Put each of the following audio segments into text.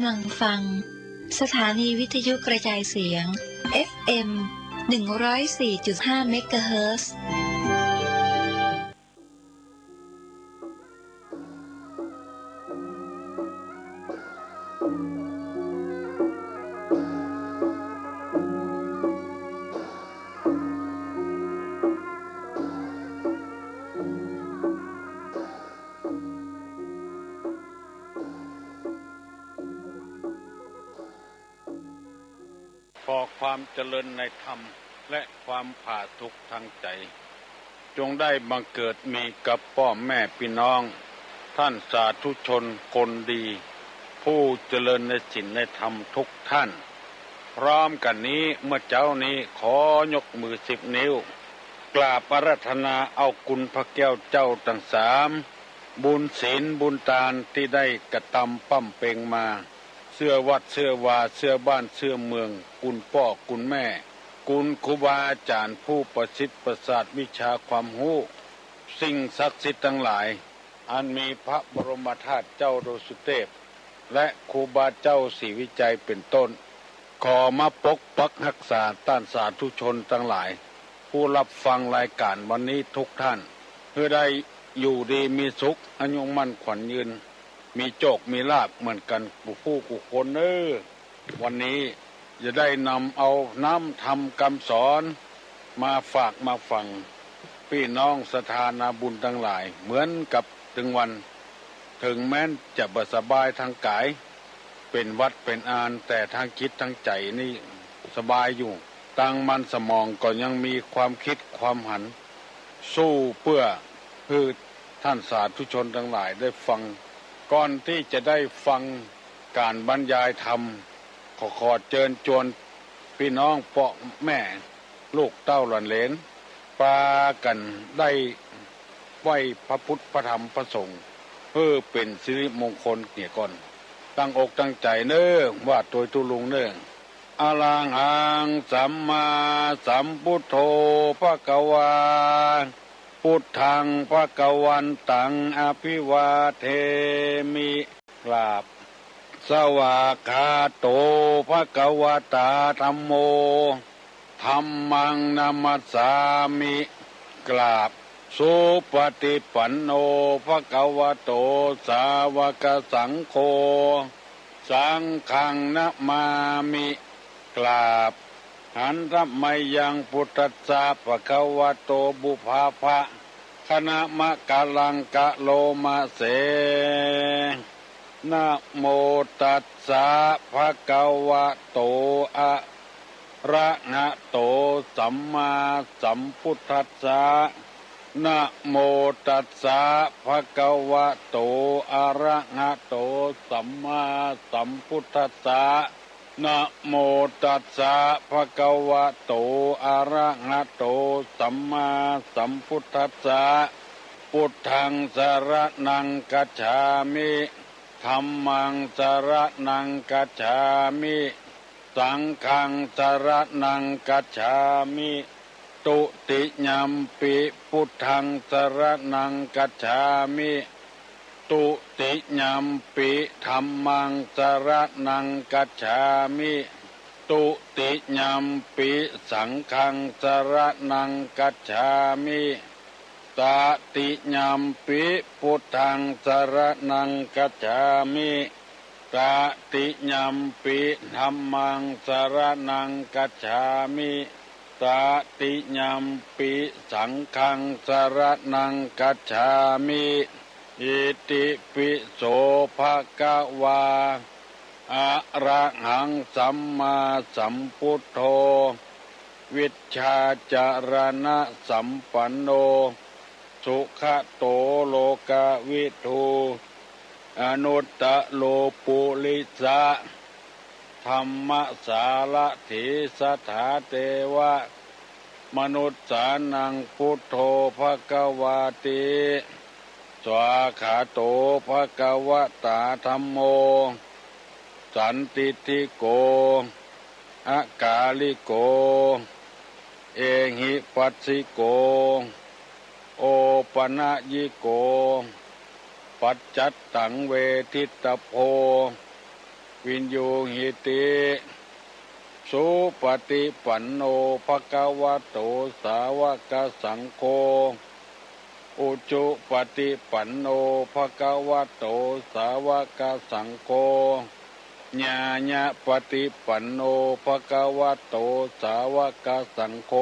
ำลังฟังสถานีวิทยุกระจายเสียง FM 104.5 เมกะเฮิรตซ์ขอความเจริญในธรรมและความผาสุกทางใจจงได้บังเกิดมีกับพ่อแม่พี่น้องท่านสาธุชนคนดีผู้เจริญในศีลในธรรมทุกท่านพร้อมกันนี้เมื่อเจ้านี้ขอยกมือ10 นิ้วกราบอาราธนาเอาคุณพระแก้วเจ้าทั้ง3บุญศีลบุญทานที่ได้กระทำปั้มเป่งมาเสื้อวัดเสื้อวาเสื้อบ้านเสื้อเมืองคุณพ่อคุณแม่คุณครูบาอาจารย์ผู้ประสิทธิ์ประสาทวิชาความรู้สิ่งศักดิ์สิทธิ์ทั้งหลายอันมีพระบรมธาตุเจ้าโดสุเทพและครูบาเจ้าศรีวิจัยเป็นต้นขอมาปกปักรักษาต้านสาธุชนทั้งหลายผู้รับฟังรายการวันนี้ทุกท่านเพื่อได้อยู่ดีมีสุขอายุมั่นขวัญยืนมีโชคมีลาภเหมือนกันผู้คนวันนี้จะได้นำเอาน้ำธรรมคำสอนมาฝากมาฟังพี่น้องสถานาบุญทั้งหลายเหมือนกับถึงวันถึงแม้นจะบ่สบายทางกายเป็นวัดเป็นอานแต่ทางคิดทางใจนี่สบายอยู่ตั้งมันสมองก็ยังมีความคิดความหันสู้เพื่อท่านสาธุชนทั้งหลายได้ฟังก่อนที่จะได้ฟังการบรรยายธรรมขอเชิญชวนพี่น้องพ่อแม่ลูกเต้าหลานเหลนปากันได้ไหว้พระพุทธพระธรรมพระสงฆ์เพื่อเป็นสิริมงคลเกี่ยก่อนตั้งอกตั้งใจเน้อว่าตัวตุลุงเน้ออะระหังสัมมาสัมพุทโธภควาพุทธังภควันตังอภิวาเทมิกราบสวากขาโตภควตาธัมโมธัมมังนัมมัสสามิกราบสุปฏิปันโนภควโตสาวกสังโฆสังฆังนะมามิกราบหันธรรมยังพุทธัสสะภควโตบุพาภะคณะมะกะลังกะโลมาเสนะโมตัสสะภะคะวะโตอะระหะโตสัมมาสัมพุทธัสสะนะโมตัสสะภะคะวะโตอะระหะโตสัมมาสัมพุทธัสสะนะโมตัสสะภะคะวะโตอะระหะโตสัมมาสัมพุทธัสสะพุทธังสรณังคัจฉามิธัมมังสรณังคัจฉามิสังฆังสรณังคัจฉามิตุติยัมปิพุทธังสรณังคัจฉามิตุติยัมปิธัมมังสรณังคัจฉามิตุติยัมปิสังฆังสรณังคัจฉามิตติยัมปิพุทธังสรณังคัจฉามิตติยัมปิธัมมังสรณังคัจฉามิตติยัมปิสังฆังสรณังคัจฉามิอิติปิโสภะคะวาอะระหังสัมมาสัมพุทโธวิชชาจารณะสัมปันโนสุขโตโลกวิทูอนุตตโลปุริสะธรรมสารถิสถาเทวะมนุษย์สานังพุทโธภควาติสวาขาโตภควตาธัมโมสันติติโกอากาลิโกเอหิปัสสิโกโอปนะยิโกปัจจัตตังเวทิตโพ วินโยหิติสุปฏิปันโนภควโตสาวกสังโฆอุจุปฏิปันโนภควโตสาวกสังโฆญาญะปฏิปันโนภควโตสาวกสังโฆ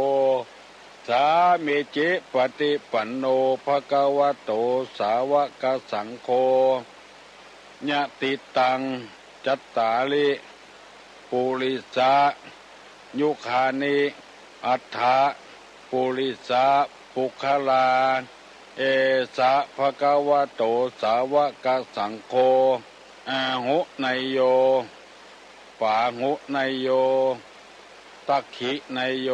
สามิจิปฏิปันโนภควโตสาวกสังโฆญาติตังจัตตาลิปุริสายุคานิอัฏฐะปุริสาปุคลาเอสะภะคะวะโตสาวกสังโฆอาหุไนโยปาหุไนโยตักขิไนโย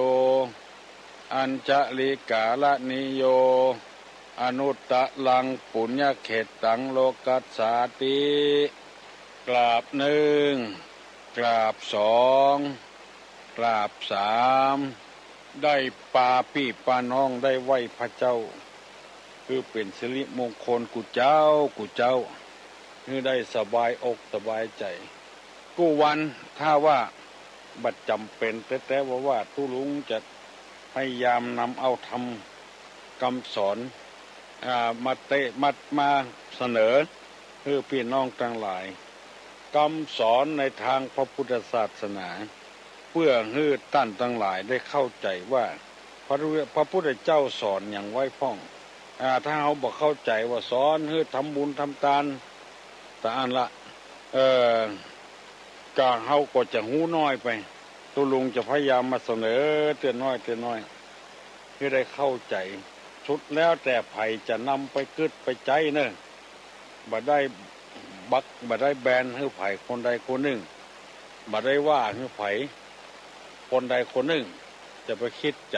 อัญจลิกาลนิโยอนุตตะลังปุญญเขตตังโลกัสสาติกราบหนึ่งกราบสองกราบสามได้ปาพี่ปาน้องได้ไหวพระเจ้าคือเป็นสิริมงคลกุเจ้าคือได้สบายอกสบายใจกู้วันถ้าว่าบัดจำเป็นแต่ว่าตุลุงจะพยายามนำเอาธรรมคำสอนมาเสนอเพื่อพี่น้องทั้งหลายคำสอนในทางพระพุทธศาสนาเพื่อให้ท่านทั้งหลายได้เข้าใจว่าพระพุทธเจ้าสอนอย่างไว้พ่องถ้าเขาบอกเข้าใจว่าสอนให้ทำบุญทำทานแต่อันละก็เขาก็จะหูน้อยไปตุลุงจะพยายามมาเสนอเตือนน้อยเพื่อได้เข้าใจสุดแล้วแต่ไผจะนำไปกึดไปใจเนอะบ่ได้บ่ได้แบนให้ไผคนใดคนหนึ่งบ่ได้ว่าให้ไผคนใดคนหนึ่งจะไปคิดใจ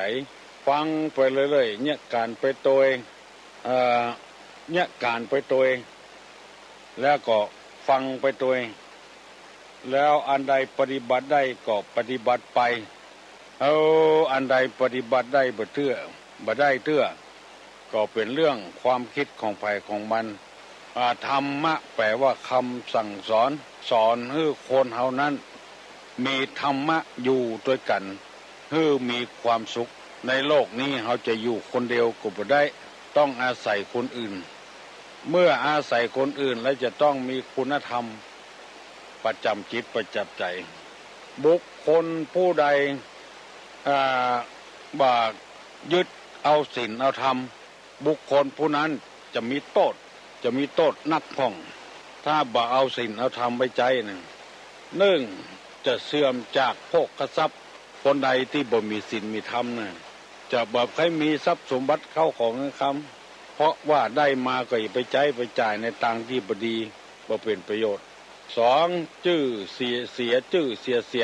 ฟังไปเลยๆเนี่ยการไปตัวเนี่ยการไปตัวแล้วก็ฟังไปตัวแล้วอันใดปฏิบัติได้ก็ปฏิบัติไปอันใดปฏิบัติได้บ่ได้เตื้อก็เป็นเรื่องความคิดของไผของมันธรรมะแปลว่าคำสั่งสอนให้คนเฮานั้นมีธรรมะอยู่ด้วยกันให้มีความสุขในโลกนี้เขาจะอยู่คนเดียวก็บ่ได้ต้องอาศัยคนอื่นเมื่ออาศัยคนอื่นแล้วจะต้องมีคุณธรรมประจำจิตประจำใจบุคคลผู้ใดยึดเอาศีลเอาธรรมบุคคลผู้นั้นจะมีโทษนักพ่องถ้าบ่เอาศีลเอาธรรมไปใจหนึ่งจะเสื่อมจากโภคทรัพย์คนใดที่บ่มีศีลมีธรรมจะแบบให้มีทรัพย์สมบัติเข้าของคำเพราะว่าได้มาก็อย่าไปจ่ายในทางที่บ่ดีบ่เป็นประโยชน์สองชื่อเสียชื่อเสียเสี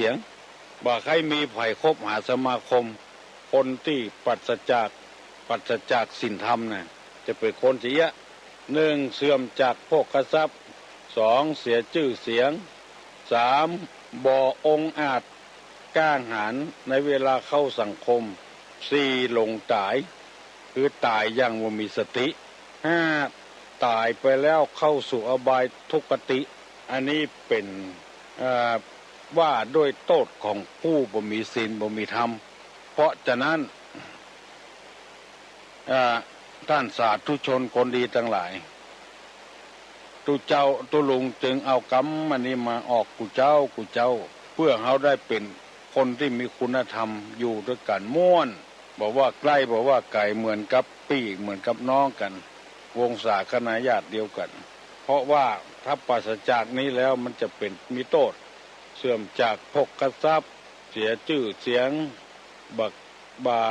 ยงบ่ให้มีไผคบหาสมาคมคนที่ปราศจากศีลธรรมจะเป็นคนเสียหนึ่งเสื่อมจากโภคทรัพย์สองเสียชื่อเสียงสามบ่องอาจกล้าหาญในเวลาเข้าสังคมสี่หลงตายคือตายอย่างบ่มีสติห้าตายไปแล้วเข้าสู่อบายทุกขติอันนี้เป็นว่าด้วยโทษของผู้บ่มีศีลบ่มีธรรมเพราะฉะนั้นท่านสาธุชนคนดีทั้งหลายตุลุงจึงเอากรรมอันนี้มาออกกุเจ้าเพื่อเขาได้เป็นคนที่มีคุณธรรมอยู่ด้วยกันม่วนบอกว่าใกล้บอกว่าไก่เหมือนกับพี่เหมือนกับน้องกันวงศาคณาญาติเดียวกันเพราะว่าถ้าปราศจากนี้แล้วมันจะเป็นมีโทษเสื่อมจากภคทรัพย์เสียชื่อเสียงบา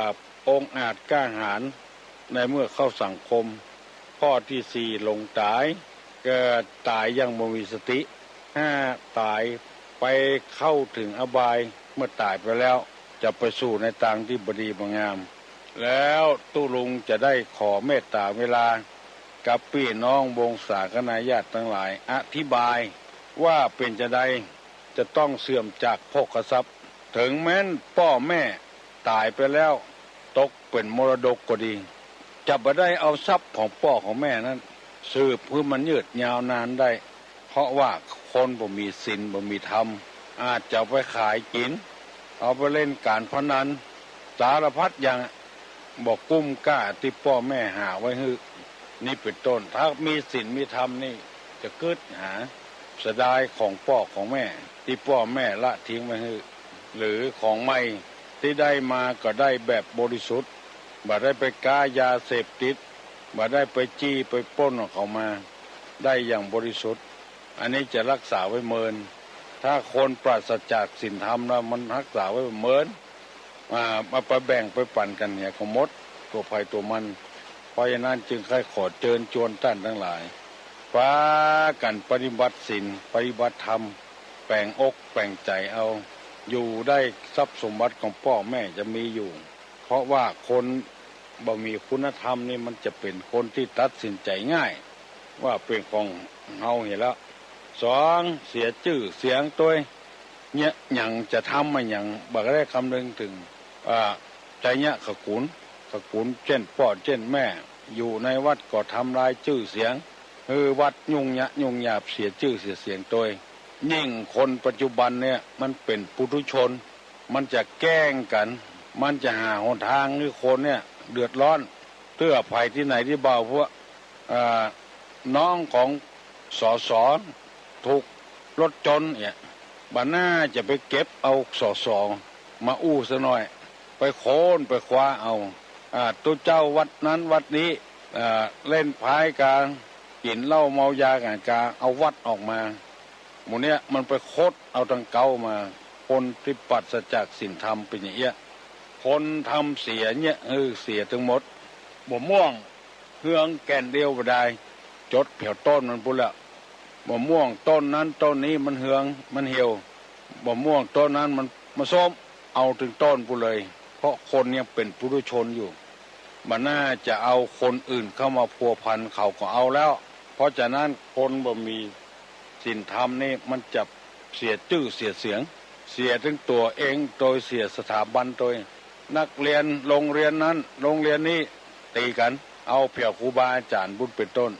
ปองอาจกล้าหาญในเมื่อเข้าสังคมข้อที่สี่หลงตายเกิดตายอย่างบ่มีสติห้าตายไปเข้าถึงอบายเมื่อตายไปแล้วจะไปสู่ในทางที่บดีบงามแล้วตุลุงจะได้ขอเมตตาเวลากับพี่น้องวงศาคณาญาติทั้งหลายอธิบายว่าเป็นจะใดจะต้องเสื่อมจากโภคทรัพย์ถึงแม้นพ่อแม่ตายไปแล้วตกเป็นมรดกก็ดีจะบ่ได้เอาทรัพย์ของพ่อของแม่นั้นสืบเพื่อมันยืดยาวนานได้ข ราะว่าคนบ่มีศีลบ่มีธรรมอาจจะไปขายกินเอาไปเล่นการพนันสารพัดอย่างบอกกุ้มกล้าที่พ่อแม่หาไว้ให้นี่เป็นต้นถ้ามีศีลมีธรรมนี่จะเกิดหาเสียดายของพ่อของแม่ที่พ่อแม่ละทิ้งไว้ให้หรือของใหม่ที่ได้มาก็ได้แบบบริสุทธิ์บ่ได้ไปค้ายาเสพติดบ่ได้ไปจี้ไปปล้นของเขามาได้อย่างบริสุทธิ์อันนี้จะรักษาไว้เมินถ้าคนปราศจากศีลธรรมแล้วมันรักษาไว้เมินมาไปแบ่งไปปั่นกันเนี่ยก็มดตัวภัยตัวมันเพราะฉะนั้นจึงค่อยขอเชิญชวนท่านทั้งหลายฟ้ากันปฏิบัติศีลปฏิบัติธรรมแปลงอกแปลงใจเอาอยู่ได้ทรัพย์สมบัติของพ่อแม่จะมีอยู่เพราะว่าคนบ่มีคุณธรรมนี่มันจะเป็นคนที่ตัดสินใจง่ายว่าเป็นของเฮาเห็นแล้วสองเสียชื่อเสียงตัวเนี่ยอย่างจะทำมาอย่างบักได้คำนึงถึงใจเนี่ยขกุนเช่นพ่อเช่นแม่อยู่ในวัดก็ทำลายชื่อเสียงวัดยุ่งหยาบเสียชื่อเสียงตัวยิ่งคนปัจจุบันเนี่ยมันเป็นปุถุชนมันจะแกล้งกันมันจะหาหนทางให้คนเนี่ยเดือดร้อนเพื่อภัยที่ไหนที่เบาเพราะน้องของสสถูกรถชนเนี่ยบ้านหน้าจะไปเก็บเอาสสมาอู้ซะหน่อยไปโค่นไปคว้าเอาตัวเจ้าวัดนั้นวัดนี้เล่นพายการกินเหล้าเมายากันกาเอาวัดออกมาหมู่เนี้ยมันไปโคดเอาตังเก่ามาคนที่ปัสจากศีลธรรมเป็นอย่างเงี้ยคนทำเสียเนี่ยเสียทั้งหมดบ่ม่วงเฮืองแก่นเดียวบ่ได้จดแผ่วต้นมันพุ่นละบ่ม่วงต้นนั้นต้นนี้มันเฮืองมันเหี่ยวบ่ม่วงต้นนั้นมันมาส้มเอาถึงต้นพุ่นเลยเพราะคนเนี่ยเป็นปุถุชนอยู่มันน่าจะเอาคนอื่นเข้ามาพัวพันเขาก็เอาแล้วเพราะฉะนั้นคนบ่มีศีลธรรมนี่มันจะเสียชื่อเสียเสียงเสียถึงตัวเองโดยเสียสถาบันโดยนักเรียนโรงเรียนนั้นโรงเรียนนี้ตีกันเอาเปี่ยวครูบาอาจารย์บุญเป็นต้น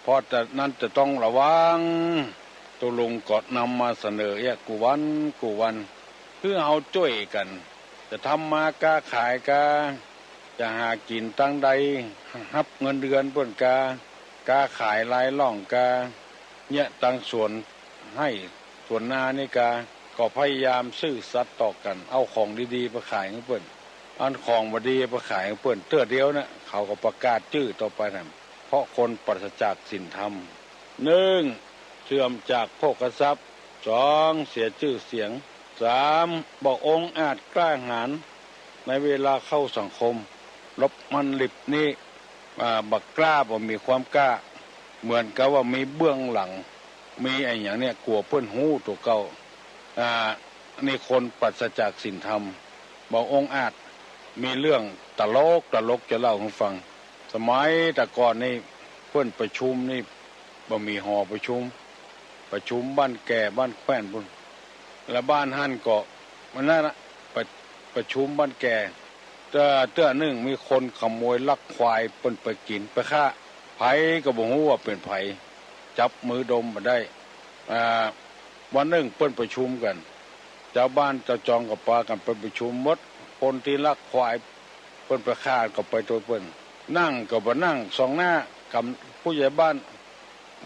เพราะแต่นั้นจะต้องระวังตัวลุงก็นำมาเสนอกูวันเพื่อเอาช่วยกันจะทำมาค้าขายกาจะหากินตั้งใดฮับเงินเดือนเพื่อนกาขายลายล่องกาเนี่ยตั้งส่วนให้ส่วนนานี่ก็พยายามซื่อสัตย์ต่อกันเอาของดีๆไปขายให้เพื่อนอันของบดีไปขายให้เพื่อนเตื้อเดียวนะเขาก็ประกาศชื่อต่อไปนะเพราะคนปราศจากศีลธรรมหนึ่งเสื่อมจากโภคทรัพย์สองเสียชื่อเสียงสามบอกองค์อาจกล้าหาญในเวลาเข้าสังคมลบมันหลิบนี่บักกล้าบ่มีความกล้าเหมือนกับว่ามีเบื้องหลังมีไอ้อย่างเนี้ยกลัวเพื่อนหูตัวเก่านี่คนปราศจากศีลธรรมบอกองค์อาจมีเรื่องตลกจะเล่าให้ฟังสมัยแต่ก่อนนี่เพื่อนประชุมนี่บ่มีหอประชุมบ้านแก่บ้านแคว้นบุญและบ้านหั่นก็มันนั่นนะประชุมบ้านแก่เตื้อหนึ่งมีคนขโมยลักควายเปิ้นไปกินไปฆ่าไผก็บ่ฮู้ว่าเป็นไผจับมือดมมาได้วันหนึ่งเปิ้นประชุมกันเจ้าบ้านเจ้าจองกับปากันไปประชุมหมดคนที่ลักควายเปิ้นไปฆ่าก็ไปตัวเปิ้นนั่งก็บ่นั่งสองหน้ากับผู้ใหญ่บ้าน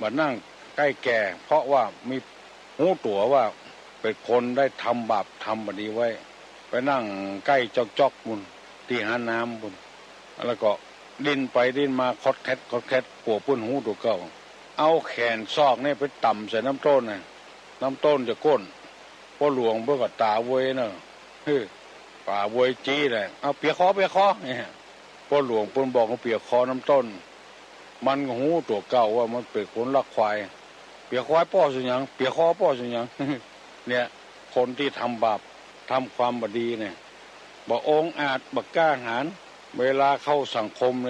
บ่นั่งใกล้แก่เพราะว่ามีหูตัวว่าเป็นคนได้ทำบาปทำบัดนี้ไว้ไปนั่งใกล้จอกมุนที่หาน้ำบุญแล้วก็ดินไปดินมาคดแคทกลัวปื้นหูตัวเก่าเอาแขนซอกนี่ไปต่ำใส่น้ำต้นน่ะน้ำต้นจะก้นพ่อหลวงเพื่อกับตาเวยเนอะป่าเวยจี้เลยเอาเปียคอเนี่ยพ่อหลวงเพิ่นบอกว่าเปียคอน้ำต้นมันหูตัวเก่าว่ามันเป็นคนลักควายเปียควายป้อสุญญังเปียคอป้อสุญญัง เนี่ยคนที่ทำบาปทำความบดีเนี่ยบอกองค์อาจบักกล้าหาญเวลาเข้าสังคมใน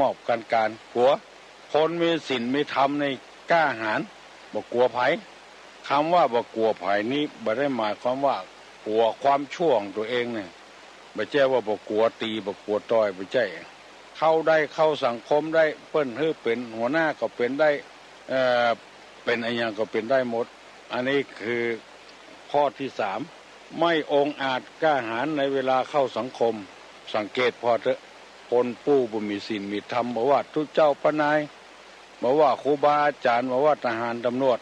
มอบกันการกลัวคนมีศีลมีธรรมในกล้าหาญบอกกลัวไผคำว่าบอกกลัวไผนี้บ่ได้หมายความว่ากลัวความชั่วของตัวเองเนี่ยไม่ใช่ว่าบอกกลัวตีบอกกลัวต่อยไม่ใช่เข้าได้เข้าสังคมได้เปิ้นเป็นหัวหน้าก็เป็นได้ เป็นอะไรอย่างก็เป็นได้หมดอันนี้คือข้อที่สามไม่องอาจกล้าหาญในเวลาเข้าสังคมสังเกตพอเถอะคนผู้บ่มีศีลมีธรรมบอกว่าทุกเจ้าพระนายบอกว่าครูบาอาจารย์บอกว่าทหารตำรวจ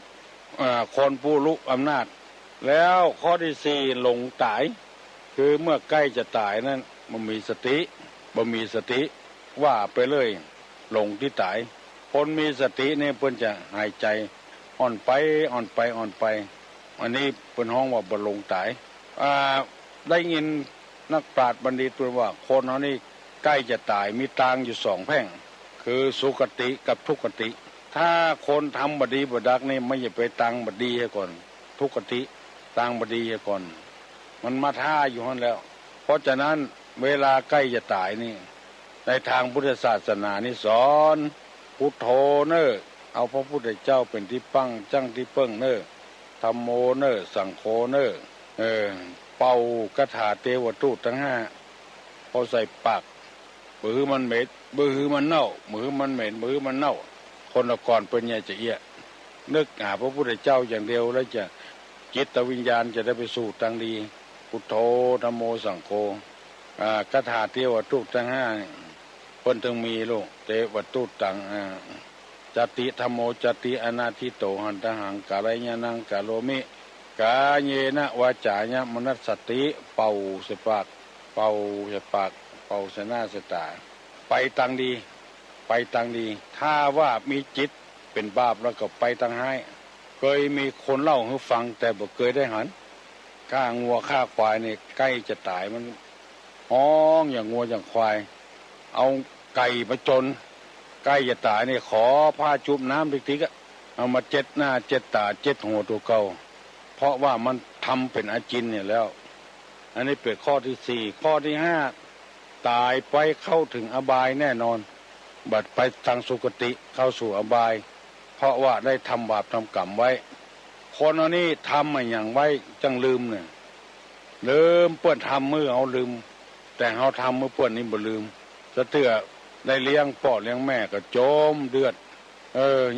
คนผู้ลุกอำนาจแล้วข้อที่สี่หลงตายคือเมื่อใกล้จะตายนั้นมันมีสติว่าไปเลยหลงที่ตายคนมีสติเนี่ยเพิ่นจะหายใจอ่อนไปอันนี้เป็นห้องว่าบ่หลงตายได้ยินนักปราชญ์บัณฑิตพูดว่าคนเขานี่ใกล้จะตายมีทางอยู่สองแพร่งคือสุคติกับทุกขติถ้าคนทำบดีบดักนี่ไม่อย่าไปตังบดีให้ก่อนทุกขติตังบดีให้ก่อนมันมาท่าอยู่นั่นแล้วเพราะฉะนั้นเวลาใกล้จะตายนี่ในทางพุทธศาสนานี่สอนพุทโธเนอเอาพระพุทธเจ้าเป็นที่ปั้งจังที่เปิ้งเนอธัมโมเนอสังโฆเนอเป่ากระถาเทวทูตทั้งห้าพอใส่ปากมือมันเหม็นมือมันเน่ามือมันเหม็นมือมันเน่าคนละก่อนเป็นไงจะเอี้ยนึกหาพระพุทธเจ้าอย่างเดียวแล้วจะจิตวิญญาณจะได้ไปสู่ทางดีพุทโธธัมโมสังโฆกระถาเทวทูตทั้งห้าเพิ่นถึงมีลูกเทวทูตต่างจติธัมโมจติอนาทิโตหันตหังกาลยานังกาโลมิกาเยนะวาจายะมนัสสติเป่าเสปากเป่าเสนาเสตาไปตังดีถ้าว่ามีจิตเป็นบาปแล้วก็ไปตังให้เคยมีคนเล่าให้ฟังแต่บ่เคยได้หันฆ่างัวฆ่าควายนี่ใกล้จะตายมันฮ้องอย่างงัวอย่างควายเอาไก่มาจนใกล้จะตายนี่ขอผ้าจุบน้ำติ๊กๆเอามาเจ็ดหน้าเจ็ดตาเจ็ดหัวตัวเก่าเพราะว่ามันทำเป็นอาจินเนี่ยแล้วอันนี้เป็นข้อที่สี่ข้อที่ห้าตายไปเข้าถึงอบายแน่นอนบัดไปทางสุคติเข้าสู่อบายเพราะว่าได้ทำบาปทำกรรมไว้คนอันนี้ทำอย่างไว้จังลืมเนี่ยลืมเปื้อนทำมือเอาลืมแต่เขาทำมือเปื้อนนี่บ่ลืมสะเตือได้เลี้ยงพ่อเลี้ยงแม่ก็โจมเดือด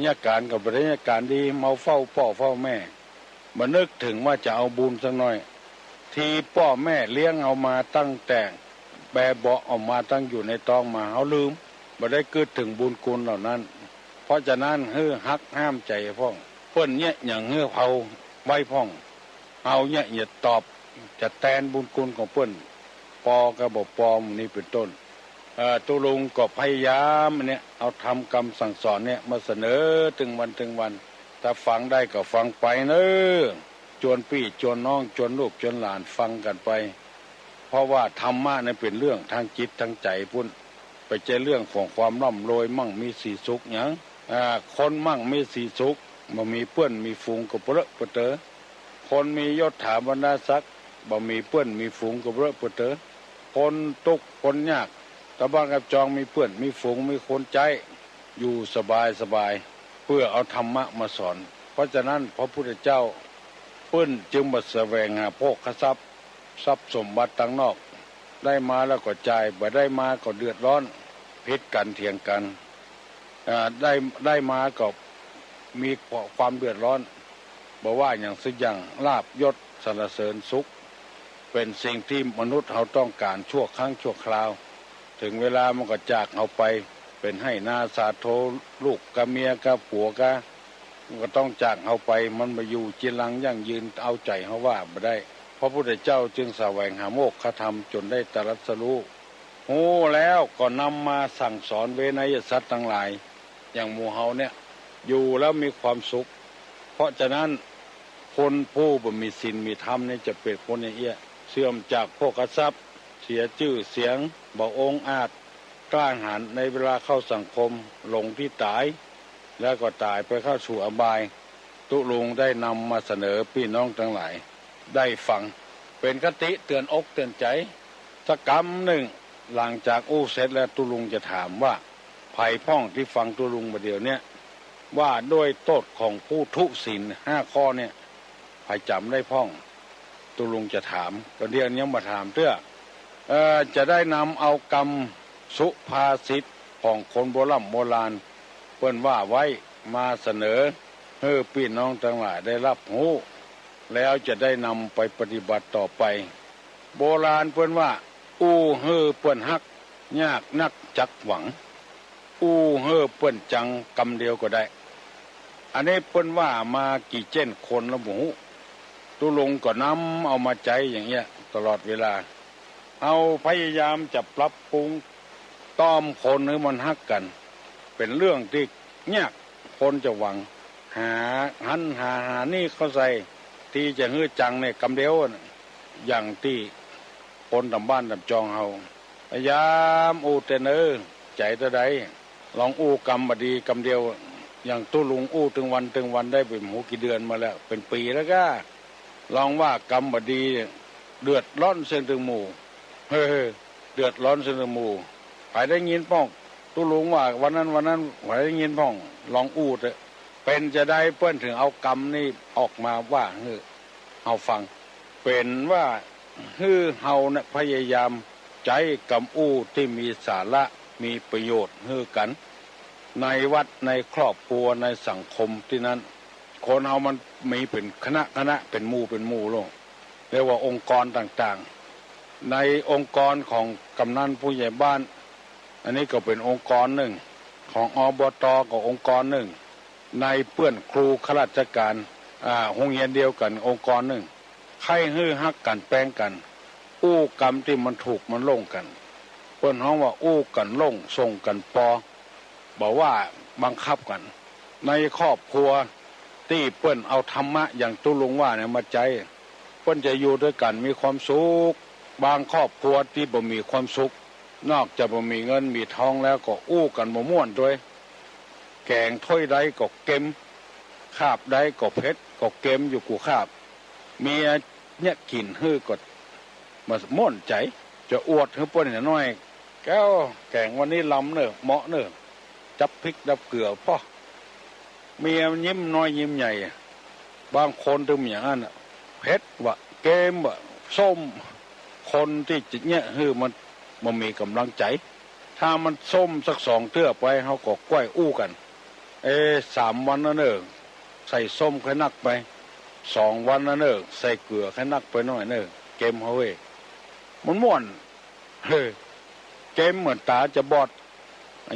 เนี่ยการกับบริยาการดีเมาเฝ้าพ่อเฝ้าแม่มานึกถึงว่าจะเอาบุญสักหน่อยที่พ่อแม่เลี้ยงเอามาตั้งแต่แบเบาะออกมาตั้งอยู่ในท้องมาเขาลืมบ่ได้คิดถึงบุญคุณเหล่านั้นเพราะฉะนั้นฮักห้ามใจพ่องเพิ่นเนี่ยอย่างเผาไว้พ่องเอาเนี่ยอย่าตอบจะแทนบุญคุณของเพิ่นปอกระบอกปอมนี่เป็นต้นตุลุงก็พยายามเนี่ยเอาทำกรรมสั่งสอนเนี่ยมาเสนอถึงวันถ้าฟังได้ก็ฟังไปเนอะจวนพี่จวนน้องจวนลูกจวนหลานฟังกันไปเพราะว่าธรรมะเนี่ยเป็นเรื่องทางจิตทางใจพุ่นไปเจอเรื่องของความร่ำรวยมั่งมีสีสุขอย่างคนมั่งมีสีสุขบ่มีเพื่อนมีฝูงก็เปรอะเปเตอคนมียศถาบรรดาศักดิ์บ่มีเพื่อนมีฝูงก็เปรอะเปเตอคนทุกข์คนยากตะบ้านกับจองมีเพื่อนมีฝูงมีคนใจอยู่สบายเพื่อเอาธรรมะมาสอนเพราะฉะนั้นพระพุทธเจ้าเพิ่นจึงมาแสวงหาโภคทรัพย์สมบัติต่างนอกได้มาแล้วก็จ่ายบ่ได้มาก็เดือดร้อนพิษกันเถียงกันได้มาก็มีความเดือดร้อนบอกว่าอย่างสักอย่างลาภยศสรรเสริญสุขเป็นสิ่งที่มนุษย์เราต้องการชั่วครั้งชั่วคราวถึงเวลามันก็จากเอาไปเป็นให้นาสาโทลูกกับเมียกับผัวกับมันก็ต้องจากเอาไปมันมาอยู่จีรังยั่งยืนเอาใจเขาว่าไม่ได้พระพุทธเจ้าจึงแสวงหาโมกขธรรมจนได้ตรัสรู้โอ้แล้วก็นำมาสั่งสอนเวนยสัตว์ทั้งหลายอย่างหมู่เฮาเนี่ยอยู่แล้วมีความสุขเพราะฉะนั้นคนผู้บ่มีศีลมีธรรมเนี่ยจะเป็นคนอย่างเอี้ยเสื่อมจากโภคทรัพย์เสียชื่อเสียงบ่องอาจกล้าหาญในเวลาเข้าสังคมหลงที่ตายแล้วก็ตายไปเข้าสู่อบายตุลุงได้นำมาเสนอพี่น้องทั้งหลายได้ฟังเป็นคติเตือนอกเตือนใจสักกรรมหนึ่งหลังจากอู้เสร็จแล้วตุลุงจะถามว่าภัยพ่องที่ฟังตุลุงมาเดียวเนี่ยว่าด้วยโทษของผู้ทุศีล5 ข้อเนี่ยภัยจำได้พ่องตุลุงจะถามก็เดี๋ยวนี้มาถามเตื้อจะได้นำเอากรรมสุภาษิตของคนโบราณเปิ้นว่าไว้มาเสนอ พี่น้องทั้งหลายได้รับรู้แล้วจะได้นำไปปฏิบัติต่อไปโบราณเพิ่นว่าอู้เปิ้นฮักยากนักจักหวังอู้เปิ้นจังกำเดียวก็ได้อันนี้เปิ้นว่ามากี่เจนคนละหมูตุลงก็นำเอามาใจอย่างเงี้ยตลอดเวลาเอาพยายามจะปรับปรุงต้อมคนให้มันฮักกันเป็นเรื่องที่ยากคนจะหวังหานี่เข้าใส่ที่จะฮื้อจังในกำเดียวอย่างที่คนทำบ้านทำจองเฮาพยายามอูเตเนอใจตัวใดลองอู้กำบดีกำเดียวอย่างตุลุงอู้ถึงวันได้เป็นกี่เดือนมาแล้วเป็นปีแล้วก็ลองว่ากำบดีเดือดร้อนเส้นถึงหมู่เดือดร้อนเส้นถึงหมู่ใครได้ยินป้องตุลุงว่าวันนั้นใครได้ยินป้องลองอู้เถอะเป็นจะได้เพื่อนถึงเอากำนี่ออกมาว่าเอาฟังเป็นว่าเฮาเนี่ยพยายามใจกำอู้ที่มีสาระมีประโยชน์กันในวัดในครอบครัวในสังคมที่นั้นคนเฮามันมีเป็นคณะเป็นหมู่โลกเรียกว่าองค์กรต่างๆในองค์กรของกำนันผู้ใหญ่บ้านอันนี้ก็เป็นองค์กรหนึ่งของอบต.ก็องค์กรหนึ่งในเพื่อนครูข้าราชการโรงเรียนเดียวกันองค์กรหนึ่งใครฮักกันแป้งกันอู้กรรมที่มันถูกมันลงกันเพื่อนฮ้องว่าอู้กันลงส่งกันปอบอกว่าบังคับกันในครอบครัวที่เพื่อนเอาธรรมะอย่างตุลุงว่าเนี่ยมาใจเพื่อนจะอยู่ด้วยกันมีความสุขบางครอบครัวที่บ่มีความสุขนอกจากบ่มีเงินมีทองแล้วก็อู้กันบ่ม่วนด้วยแกงถ้วยใดก็เก็มคาบใดก็เผ็ดก็เก็มอยู่กูคาบเมียเนี่ยกินก็มาม่วนใจจะอวดเปิ้นน้อยแก้วแกงวันนี้ลำเนอะเหมาะเนอะจับพริกดับเกลือพ่อเมียยิ้มน้อยยิ้มใหญ่บางคนถึงอย่างนั้นเผ็ดวะเกมวะส้มคนที่จิตเนี่ยมันมีกำลังใจถ้ามันส้มสัก2 เทื่อไปเขาก็กล้วยอู้กัน3 วันนั่นเนอะใส่ส้มแค่นักไป2 วันนั่นเนอะใส่เกลือแค่นักไปหน่อยเนอะเกมเขามันม่วนเกมเหมือนตาจะบอด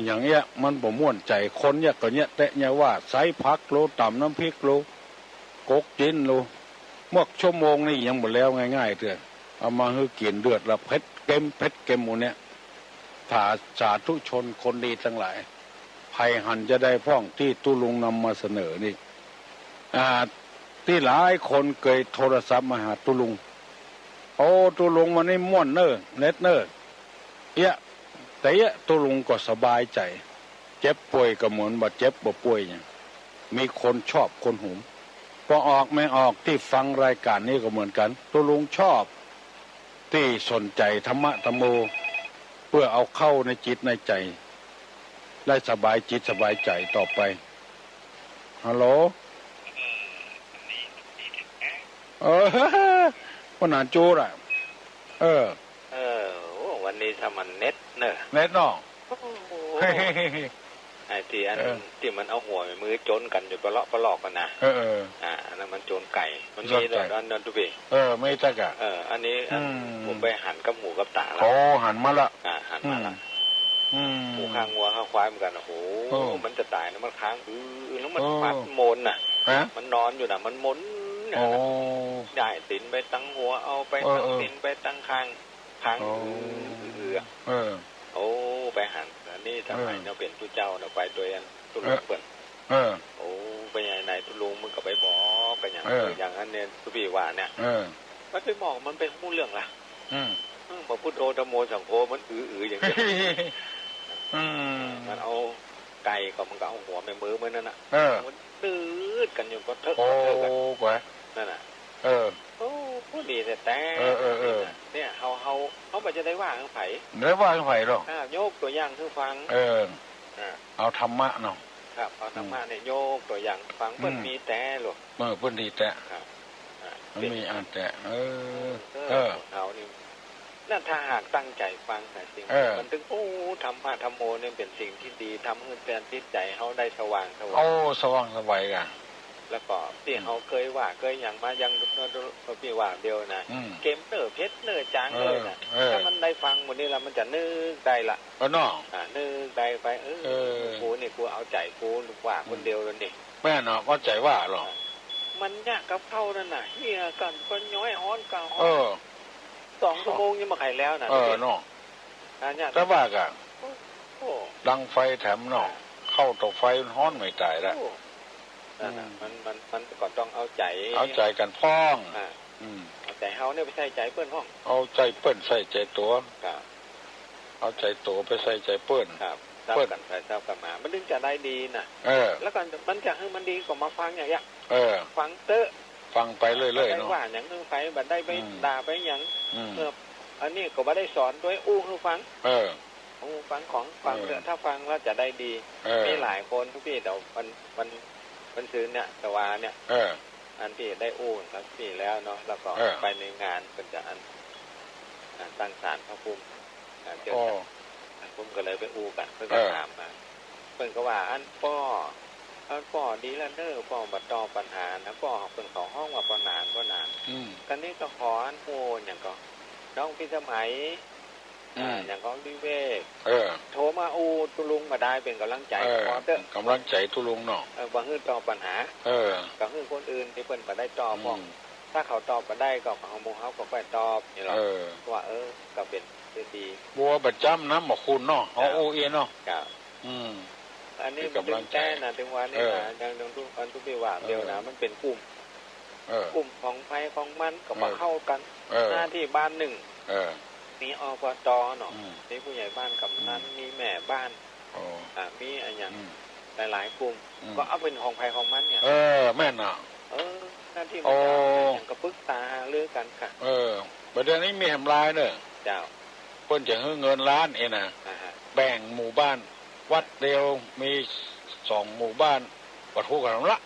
อย่างเงี้ยมันบ่ม่วนใจคนเนี่ยก็เนี่ยแต่เนี่ยว่าใส่ผักโลต่ำน้ำพริกโลกกจินโลเมื่อชั่วโมงนี่ยังหมดแล้วง่ายๆเถอะเอามากินเดือดละเพชรเกมหมูเนี่ยถ้าสาธุชนคนดีทั้งหลายภัยหันจะได้พ้องที่ตุลุงนำมาเสนอนี่ที่หลายคนเคยโทรศัพท์มาหาตุลุงโอ้ตุลุงวันนี้ม่วนเนอเน็ตเนอแต่ตุลุงก็สบายใจเจ็บป่วยก็เหมือนบ่เจ็บบ่ป่วยอย่างมีคนชอบคนหุมพอออกไม่ออกที่ฟังรายการนี้ก็เหมือนกันตุลุงชอบที่สนใจธรรมะธรรมโมเพื่อเอาเข้าในจิตในใจได้สบายจิตสบายใจต่อไปฮัลโหลวันนั้นจูดวันนี้ถ้ามันเน็ตเนอะเน็ตเนาะไอ้ที่ที่มันเอาหัวมือโจนกันอยู่ปลอกกันนะอันนั้นมันโจนไก่มันมีเลยนั่นทุกปีไม่จักอันนี้ผมไปหั่นกับหมูกับตาแล้วหั่นมาละหั่นมาละหมูข้างงัวข้างควายเหมือนกันโอ้โหมันจะตายนะมันค้างแล้วมันฟัดโมนน่ะมันนอนอยู่น่ะมันหมุนได้ตินไปตั้งหัวเอาไปตั้งตินไปตั้งคางโอ้ไปหันอันนี้ทำไมเราเป็นผู้เจ้าเราไปตัวเองตุลุงเปิดโอ้ไปยังไงตุลุงมึงก็ไปบอกไปอย่างนั้นเนี่ยสุบีว่าเนี่ยมันไปมองมันเป็นมู่เรื่องล่ะมาพุทโธธโมสังโฆมันอย่างนี้มันเอาไก่ก็มันก็เอาหัวแม่มือมันนั่นน่ะมันดื้อกันอยู่ก็เถอะกันนั่นน่ะโอ้พูดดีแต่เนี่ยเขาไปจะได้ว่าข้างไผ่ได้ว่าข้างไผ่หรอกโยกตัวอย่างคือฟังเอาธรรมะเนาะครับเอาธรรมะเนี่ยโยกตัวอย่างฟังเพิ่นมีแต่หรอกเพิ่นดีแต่ครับมันมีอันแต่เอานี่นั่นถ้าหากตั้งใจฟังแต่สิ่งมันถึงโอ้ธรรมะธรรมโมเนี่ยเป็นสิ่งที่ดีทำให้แฟนจิตใจเขาได้สว่างโอ้สว่างสบายกัน แล้วก็ที่เขาเคยว่าเคยอย่างมายังพี่ว่าเดียวนะเกมเนอเพชรเนอจางเลยนะถ้ามันได้ฟังหมดนี้แล้วมันจะนึกได้ละน้องนึกได้ไปกูนี่กูเอาใจกูลูกว่าคนเดียวแล้วนี่แม่เนาะก็ใจว่าหรอมันยากกับเข้านั่นน่ะเฮียกันก็ย้อยฮ้อนกา2 ชั่วโมงยังมาไขแล้วนะเนาะแต่ว่ากันดังไฟแถมเนาะเข้าตกไฟฮ้อนไม่ตายแล้วมันก็ต้องเอาใจกันพ้องเอาใจเฮาเนี่ยไปใส่ใจเปิ้นห้องเอาใจเปิ้นใส่ใจตัวเอาใจตัวไปใส่ใจเปิ้นเปิ้นกันไปเจ้ากันมามันถึงจะได้ดีน่ะแล้วก็มันจะให้มันดีก็มาฟังอย่างเงี้ยฟังเตอะฟังไปเรื่อยๆเนาะว่าอย่างนึงไปบัดได้ไปด่าไปอย่างอันนี้ก็บ่ได้สอนด้วยให้ฟังฟังของฟังเถอะถ้าฟังแล้วจะได้ดีมีหลายคนทุกพี่เดี๋ยวมันซื้อเนี่ยตะวาเนี่ยอันที่ได้แล้วพี่แล้วเนาะแล้วก็ไปในงานเป็นจะอันตั้งศาลพระภูมิเจอผมก็เลยไปกันเพื่อนก็ถามมาเพื่อนก็ว่าอันป้อดีแล้วเนอป้อบัดตอปัญหานะป้อเป็นของห้องว่าป้อนานกันนี้ก็ขออันโอย่างก็น้องพี่สมัยอย่างของดิเวกโทรมาตุลุงมาได้เป็นกำลังใจขอเถอะกำลังใจตุลุงเนาะบางฮื้อตอบปัญหาบางฮื้อคนอื่นที่เพิ่นมาได้ตอบมองถ้าเขาตอบมาได้ก็ของมูเขาก็ไปตอบนี่หรอว่าก็เป็นดีบัวประจำนะหมอคุณเนาะเอาเนาะครับอันนี้เป็นแต้นะถึงวันนี้นะยังทุกคนทุกปีว่าเดียวนะมันเป็นกลุ่มของไฟของมันก็มาเข้ากันหน้าที่บ้านหนึ่งมีอบตเนาะมีผู้ใหญ่บ้านกำนันมีแม่บ้านมีอะไรอย่างหลายๆกลุ่มก็เอาเป็นของไฟของมันเนี่ยแม่นเนาะหน้าที่มันอย่างกระปึกตาเลือกกันค่ะประเด็นนี้มีแหมลายเนอะเจ้าเพิ่นจะให้เงินล้านนะแบ่งหมู่บ้านวัดเดียวมี2 หมู่บ้านวัดคู่กันละ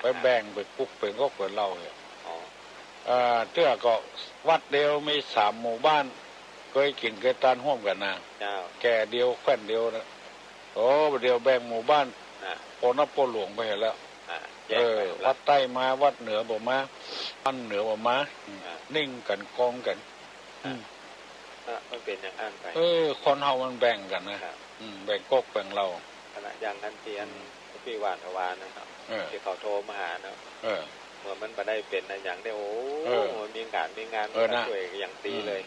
ไปแบ่งไปกุ๊กเป็นก็เปิดเล่าเนี่ยเตื้อก็วัดเดียวมี3 หมู่บ้านเคยกินเคยทานร่วมกันนะแก่เดียวแคว้นเดียวนะเดียวแบ่งหมู่บ้านโพนับโพหลวงไปเห็นแล้ววัดใต้มาวัดเหนือบ่มาวัดเหนือบ่มานิ่งกันกองกันมันเป็นอย่างอันไปคนเฮามันแบ่งกันนะแบ่งก๊กแบ่งเราขณะอย่างนั้นเตียนพี่วานทวานะครับที่เขาโทรมาหาเนาะเมื่อมันมาได้เป็นอย่างได้มีงานมาช่วยอย่างตีเลย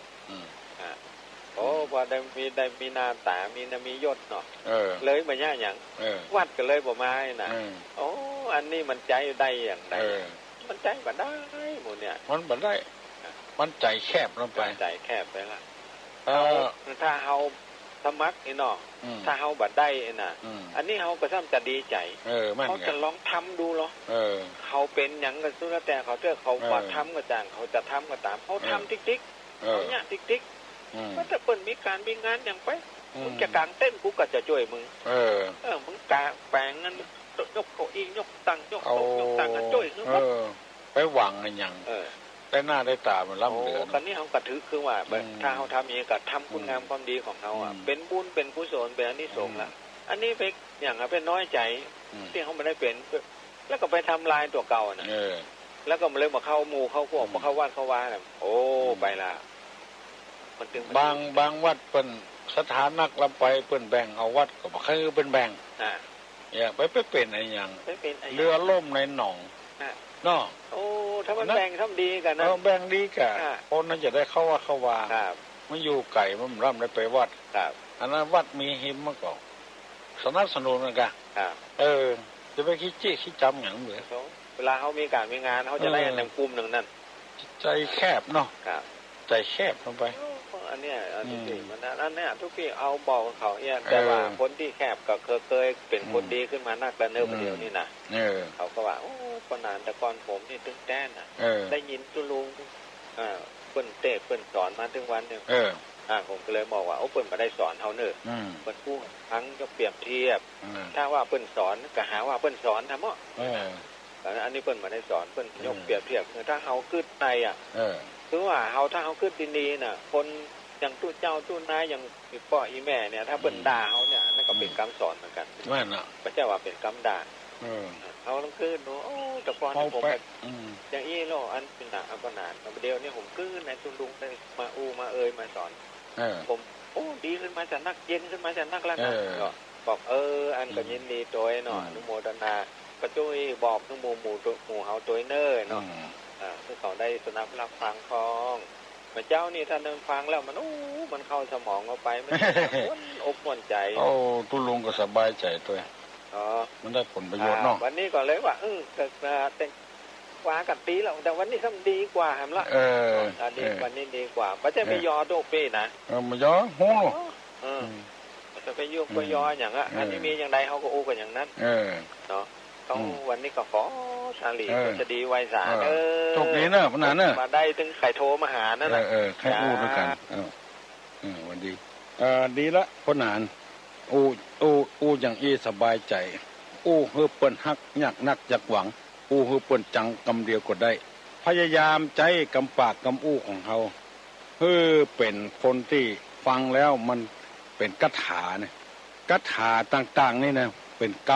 พอได้มีนาตามียศเนาะเลยมาย่าอย่างวัดกันเลยบ่มาน่ะอันนี้มันใจได้อย่างไรมันใจบ่ได้หมดเนี่ยมันบ่ได้มันใจแคบลงไปใจแคบไปละถ้าเฮาสมัครเนาะถ้าเฮาบ่ได้น่ะอันนี้เฮาก็ซ้ำจะดีใจเขาจะลองทำดูหรอเขาเป็นอย่างกันสุดแต่เขาเจอเขาว่าทำก็จ้างเขาจะทำก็ตามเขาทำติ๊กเขาเนี่ยติ๊กมันจะเปิดมีการมีงานอย่างไปมึงจะกางเต้นกูก็จะช่วยมึงมึงกางแปลงเงินยกเก้าอี้ยกตังยกโต๊ะยกตังกันช่วยมึงไปหวังอะไรอย่างได้หน้าได้ตามันล่ำเหลือตอนนี้เขากระถือคือว่าถ้าเขาทำอย่างนี้ก็ทำคุณงามความดีของเขาเป็นบุญเป็นกุศลเป็นอานิสงส์ละอันนี้เป็นอย่างเป็นน้อยใจที่เขาไม่ได้เป็นแล้วก็ไปทำลายตัวเก่าน่ะแล้วก็มาเลยมาเข้าหมู่เข้าพวกมาเข้าวัดเข้าวาน่ะไปละบางวัดเป็นสถานักลำไปเปิ้นแบ่งเอาวัดก็บ่คือเป็นแบ่งอย่างไปเป็นอะไรอย่างเรือล่มในหนองเนาะถ้ามันแบ่งทำดีกันนะแบ่งดีกันคนนั้นจะได้เข้าว่าเข้าวามันอยู่ไก่มันร่ำได้ไปวัดอันนั้นวัดมีหิมมาก่อนสนับสนุนกันจะไปคิดจี้คิดจำอย่างเหมือนเวลาเขามีการมีงานเขาจะได้ในกลุ่มหนึ่งนั่นใจแคบเนาะใจแคบลงไปอันเนี้ยอันนี้มันอันเนี้ยทุกปีเอาบอกเขาเนี่ยแต่ว่าคนที่แคบก็เคยเป็นคนดีขึ้นมานักแล้วเนื้อเดียวนี่นะเขาก็ว่าคนนานแต่ก่อนผมนี่ตึงแต้นได้ยินตุลุงเปิ้นเตะเปิ้นสอนมาถึงวันเนี่ยผมก็เลยบอกว่าเปิ้นมาได้สอนเขาเนื้อเปิ้นพูดทั้งจะเปรียบเทียบถ้าว่าเปิ้นสอนก็หาว่าเปิ้นสอนทำมั้งอันนี้เปิ้นมาได้สอนเปิ้นยกเปรียบเทียบถ้าเขาขึ้นในคือว่าถ้าเขาขึ้นดีๆน่ะคนอย่างตู้เจ้าตู้นายอย่างพ่ออีแม่เนี่ยถ้าเปิ้นด่าเขาเนี่ยนั่นก็เป็นคำสอนเหมือนกันไม่น่ะไม่ใช่ว่าเป็นคำด่าเข เอาต้องคืนหนูโอ้แต่ก่อนผม อย่างอี้โลอันเป็นหนักอันก็นานแต่เดียวนี่ผมคืนในตุลุงได้มามามาสอนผมโอ้ดีขึ้นมาจากนักเย็นขึ้นมาจากนักแล้วนะบอกอันก็ยินดีตัวเนาะนุโมทนาก็ช่วยบอกนุโมหมู่เฮาตัวเนอร์เนาะที่เขาได้สนับรับฟังคองมาเจ้านี่ท่านเดินฟังแล้วมันเข้าสมองเอาไปมันอกม่วนใจโอ้ตุลุงก็สบายใจตัวมันได้ผลประโยชน์เนาะวันนี้ก่อนเลยว่าแต่กว่ากันปีแล้วแต่วันนี้ทำดีกว่าแฮมละดีวันนี้ดีกว่าก็จะไปยอโดเป้นะมันยอโหจะไปยุ่งก็ยออย่างอันนี้มีอย่างใดเขาก็อู้กันอย่างนั้นเนาะเขาวันนี้ก็ขอชาลีก็จะดีไวสารโชคดีเนอะพนันเนอะมาได้ถึงไข่โทรมาหานั่นแหละใครอู้ด้วยกันวันดีดีละพนันอู้อย่างอีสบายใจอู้เฮือเปิ้นฮักยากนักอยากหวังอู้เฮือเปิ้นจังกำเดียวก็ได้พยายามใจกำปากกำอู้ของเขาเฮือเป็นคนที่ฟังแล้วมันเป็นคาถาเนี่ยคาถาต่างๆนี่นะเป็นกร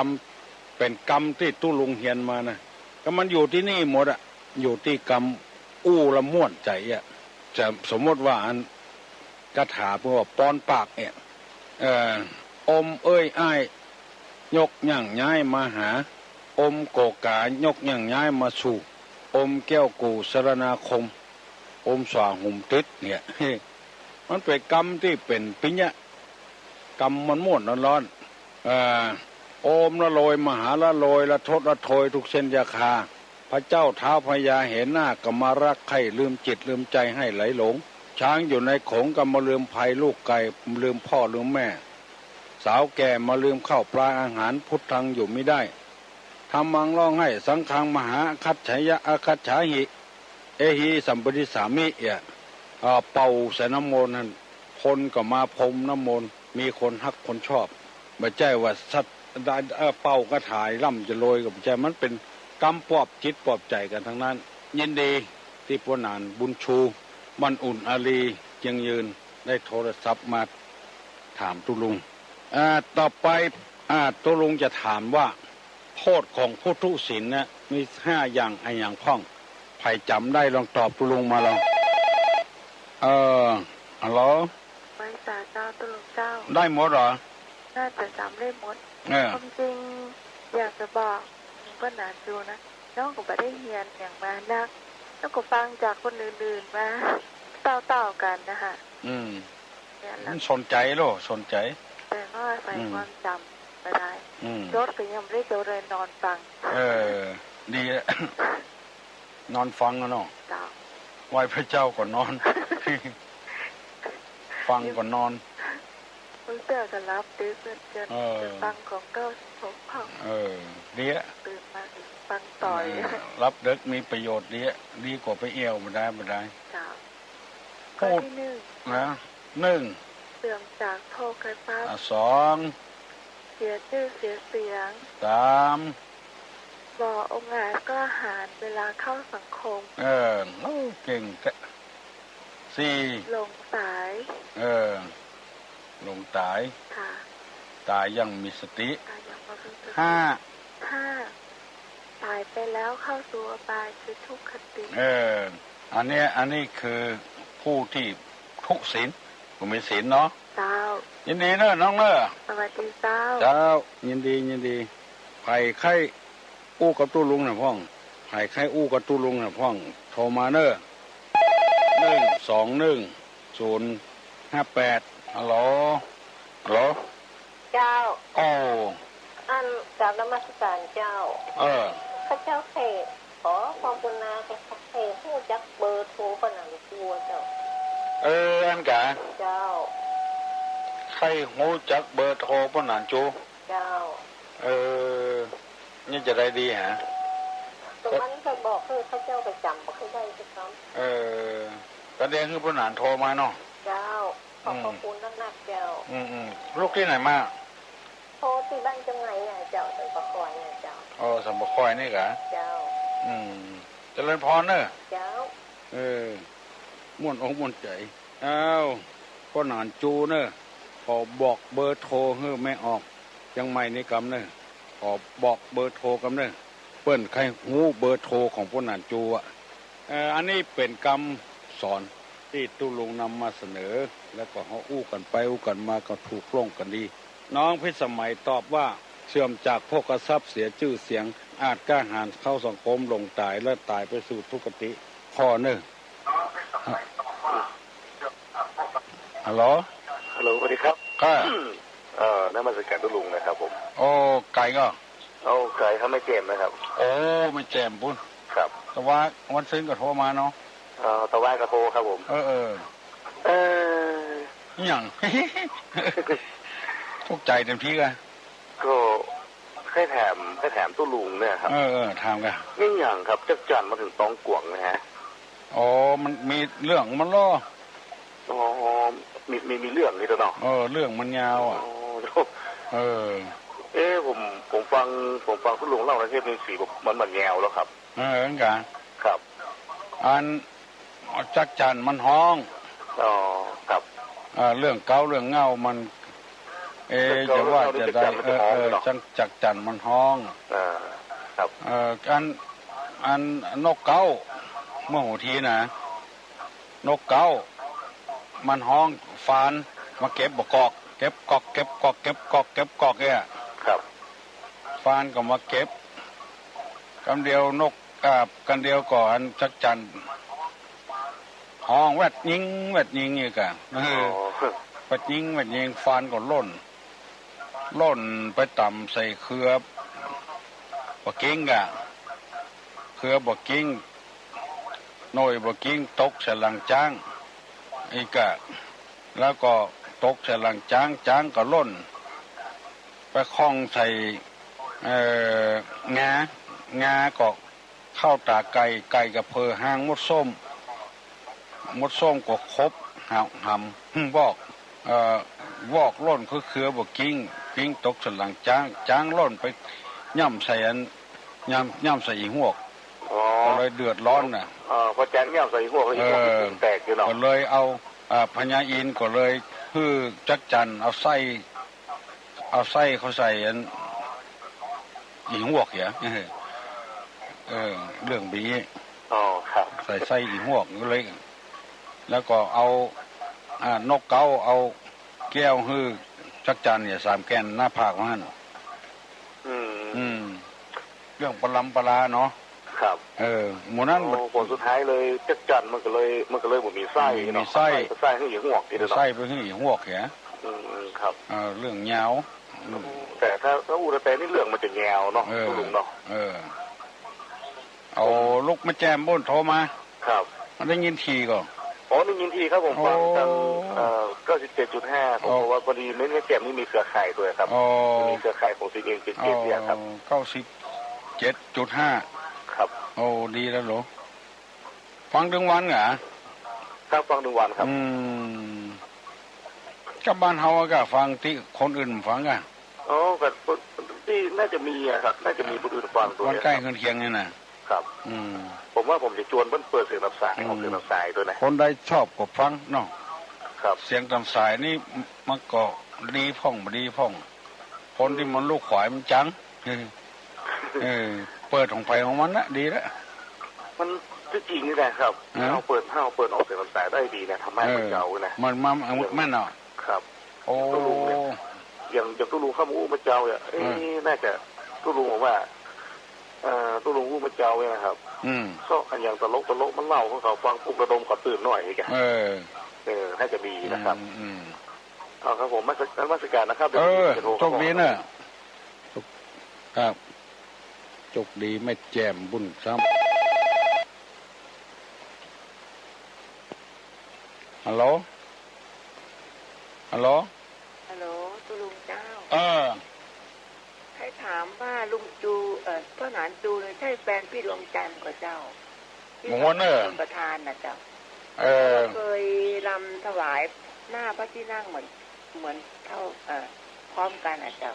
รมที่ตุลุงเฮียนมานะก็มันอยู่ที่นี่หมดอะอยู่ที่กรรมอู้ละม่วนใจอะจะสมมติว่าอันคาถาเพื่อว่าป้อนปากเนี่ยอมเอ้ยอ้ายยกย่างย้ายมาหาอมโกกายกย่างย้ายมาสู่อมแก้วกูสรณาคมอมสว่าหุ่มติดเนี่ยมันเป็นกรรมที่เป็นปิญญะกรรมมันม่วนร้อนโอมละโลยมหาละโลยละทศละโทยทุกเส้นยาคาพระเจ้าท้าวพญาเห็นหน้าก็มารักใคร่ลืมจิตลืมใจให้ไหลหลงช้างอยู่ในโขงก็มาลืมภัยลูกไก่ลืมพ่อลืมแม่สาวแก่มาลืมข้าวปลาอาหารพุทธังอยู่ไม่ได้ธรรมังร้องให้สังฆังมหาคัจฉยะอาคัจฉาหิเอหิสัมปติสามิเป่าใส่น้ำมนต์นั่นคนก็มาพรมน้ำมนต์มีคนฮักคนชอบไม่ใช่ว่าสัตว์เป่าก็ถ่ายล่ำจะโรยกับใจมันเป็นกรรมปลอบจิตปลอบใจกันทั้งนั้นยินดีที่พวนานบุญชูมันอุ่นอารียังยืนได้โทรศัพท์มาถามตุลุงต่อไปตุลุงจะถามว่าโทษของผู้ทุศีลเนี่ยมี5อย่างไอ้อย่างพ้องใครจำได้ลองตอบตุลุงมาลองฮัลโหลไม่สาเจ้าตุลุงเจ้าได้หมดเหรอน่าจะจำได้หมดความจริงอยากจะบอกก็นานดูนะน้องก็ไม่ได้เรียนอย่างมานักแล้วก็ฟังจากคนอื่นๆมาเต่าๆกันนะคะมันสนใจโลสนใจแต่ก็ใส่ความจำไปได้รถก็ยังไม่ได้เจอเลยนอนฟังดีนอนฟังแล้วเนาะไหว้พระเจ้าก่อนนอนฟังก่อนนอนมึงเสือกันรับตื้อเพื่อนเกินฟังของเก้าผมพังดีอะตื่นมาฟังต่อยรับเด็กมีประโยชน์ดีกว่าไปเอวมาได้ข้อที่1นะ1เสื่อมจากโทษไฟฟ้า2เสียชื่อเสียเสียง3บ่องอาจก็หารเวลาเข้าสังคมเก่ง4หลงสายลงตายตายยังมีสติ5ตายไปแล้วเข้าสู่อบายคือทุกขติอันนี้คือผู้ที่ทุกศีลผู้มีศีลเนาะเจ้ายินดีเนอะน้องเนอะสวัสดีเจ้ายินดีไผ่ไข่อู้กับตู้ลุงนะพ่องไผ่ไข่อู้กับตู้ลุงนะพ่องโทรมาเนอะ1210058ฮัลโหลเจ้าอันจากนมัสการเจ้าข้าเจ้าเขตขอความกรุณาเป็นข้าเขตผู้จักเบอร์โทรผนังตัวเจ้าอันกะเจ้าใครหูจักเบอร์โทรผนังจูเจ้านี่จะได้ดีฮะตรงนั้นไปบอกคือข้าเจ้าไปจำบอกให้ได้สิครับประเด็นคือผนังโทรมาเนาะเจ้าขอบคุณนักเจ้าลูกที่ไหนมาโทรที่บ้านจังไงเนี่ยเจ้าสัมปคอยเนี่ยเจ้าสัมปคอยนี่กะเจ้าเจริญพรเนอะเจ้าม่วนอกม่วนใจก็นานจูเนอะขอบอกเบอร์โทรเฮ้อไม่ออกยังไม่ในกำเนอะขอบอกเบอร์โทรกำเนอะ เปิ้นใครหูเบอร์โทรของพวกนันจูอ่ะอันนี้เป็นกรรมสอนที่ตุลุงนำมาเสนอแล้วก็เขาอู้กันไปอู้กันมาก็ถูกลงกันดีน้องพิสมัยตอบว่าเชื่อมจากพวกกระซับเสียชื่อเสียงอาจกล้าหาญเข้าสังคมลงตายและตายไปสู่ทุกขติข้อหนึ่งฮัลโหลฮัลโหลสวัสดีครับค่ะนมัสการตุลุงนะครับผมโอ้ไก่ก็ไก่เขาไม่แจมนะครับโอ้ไม่แจมปุ้นครับแต่ว่าวันซึ้งก็โทรมาเนาะตะวันก็โทรครับผมอย่างทุกใจเต็มที่กันก็ให้แถมตุลุงเนี่ยครับถามกันนี่อย่างครับจักจันมาถึงตองกวงนะฮะอ๋อมันมีเรื่องมันล่อมีเรื่องนี่ตัวเนาะเรื่องมันยาวอ่ะผมฟังตุลุงเล่าในเทปนี้สีมันแงวแล้วครับงั้นกันครับอันจักจันมันห้องครับเรื่องเก่าเรื่องเงามันจะว่าจะได้จักจันมันห้องครับอันนกเก้าเมื่อหูทีนะนกเก้ามันห้องฟานมาเก็บบกอกเก็บกอกเนี่ยครับฟานก็มาเก็บกันเดียวนกกันเดียวก่อนจักจันห้องแวดยิงอีกอ่ะแวดยิงฟานก็ล่นไปต่ำใส่เครือบกกิ้งอ่ะเครือบกกิ้งหน่อยบกกิ้งตกใส่หลังจ้างอีกอ่ะแล้วก็ตกใส่หลังจ้างก็ล่นไปคล้องใส่งาก็เข้าตาไก่กับเพอหางมดส้มก็ครบหำวอกล่นเครือบกกิ้งตกใส่หลังจ้างล่นไปย่ำใส่อีหวกก็เลยเดือดร้อนน่ะพอแจ้งย่ำใส่อีหวกเลยแตกอยู่เนาะก็เลยเอาพญาอินก็เลยฮือจักจันเอาไส้เขาใส่อีหวกเหรอเรื่องบีครับใส่ไส้อีหวกก็เลยแล้วก็เอานกเก้าเอาแก้วฮือจักจันเนี่ย3 แกนหน้าผากมันเรื่องปลำปลาเนาะครับหมู่นั้นผลสุดท้ายเลยจักจันมันก็เลยหมดมีไส้เนาะไส้ให้อีหวกนี่เนาะไส้ไปให้อีหวกเหรอครับเรื่องยาวแต่ถ้าอูแต่นี่เรื่องมันจะแงวเนาะลุงเนาะเอาลูกมาแจมบนโทรมาครับมันได้ยินทีก่อนได้ยินทีครับผมฟังตั้ง97.5ผมบอกว่าพอดีไม่แจมนี่มีเครือข่ายด้วยครับมีเครือข่ายของCNเป็นเกียรติครับ97.5ครับดีแล้วเหรอฟังถึงวันเหรอครับฟังถึงวันครับกับบ้านเฮาก็ฟังที่คนอื่นฟังอ่ะก็ที่น่าจะมีอะครับน่าจะมีคนอื่นฟังด้วยวันใกล้เคียงนี่นะครับผมว่าผมจะชวนเปิดเสียงรับสายของเสียงรับสายด้วยนะคนใดชอบก็ฟังเนาะครับเสียงรับสายนี่มันก็ดีพ่องดีพ่องคนที่มันลูกขวายมันจังเปิดของไฟของมันนะดีแล้วมันจริงนี่แหละครับเราเปิดออกเสียงรับสายได้ดีนะทำให้มันเก่านะมันแม่นเนาะครับโอ้อย่างตู้ลุงข้ามอู้มาเจ้าเนี่ยน่าจะตู้ลุงบอกว่าตู้ลุงอู้มาเจ้าเนี่ยนะครับก็อันอย่างตลกมันเล่าของเขาฟังปุ๊บระดมเขาตื่นหน่อยอีกน่าจะดีนะครับครับผมมาสการนะครับโชคดีนะครับโชคดีไม่แจมบุญซ้ำฮัลโหลตุลุงเจ้าให้ถามว่าลุงจูพ่อหนานจูเลยใช่แฟนพี่ดวงจันทร์กับเจ้าที่เป็นประธานนะเจ้าเคยรำถวายหน้าพระที่นั่งเหมือนเท่าพร้อมกันนะเจ้า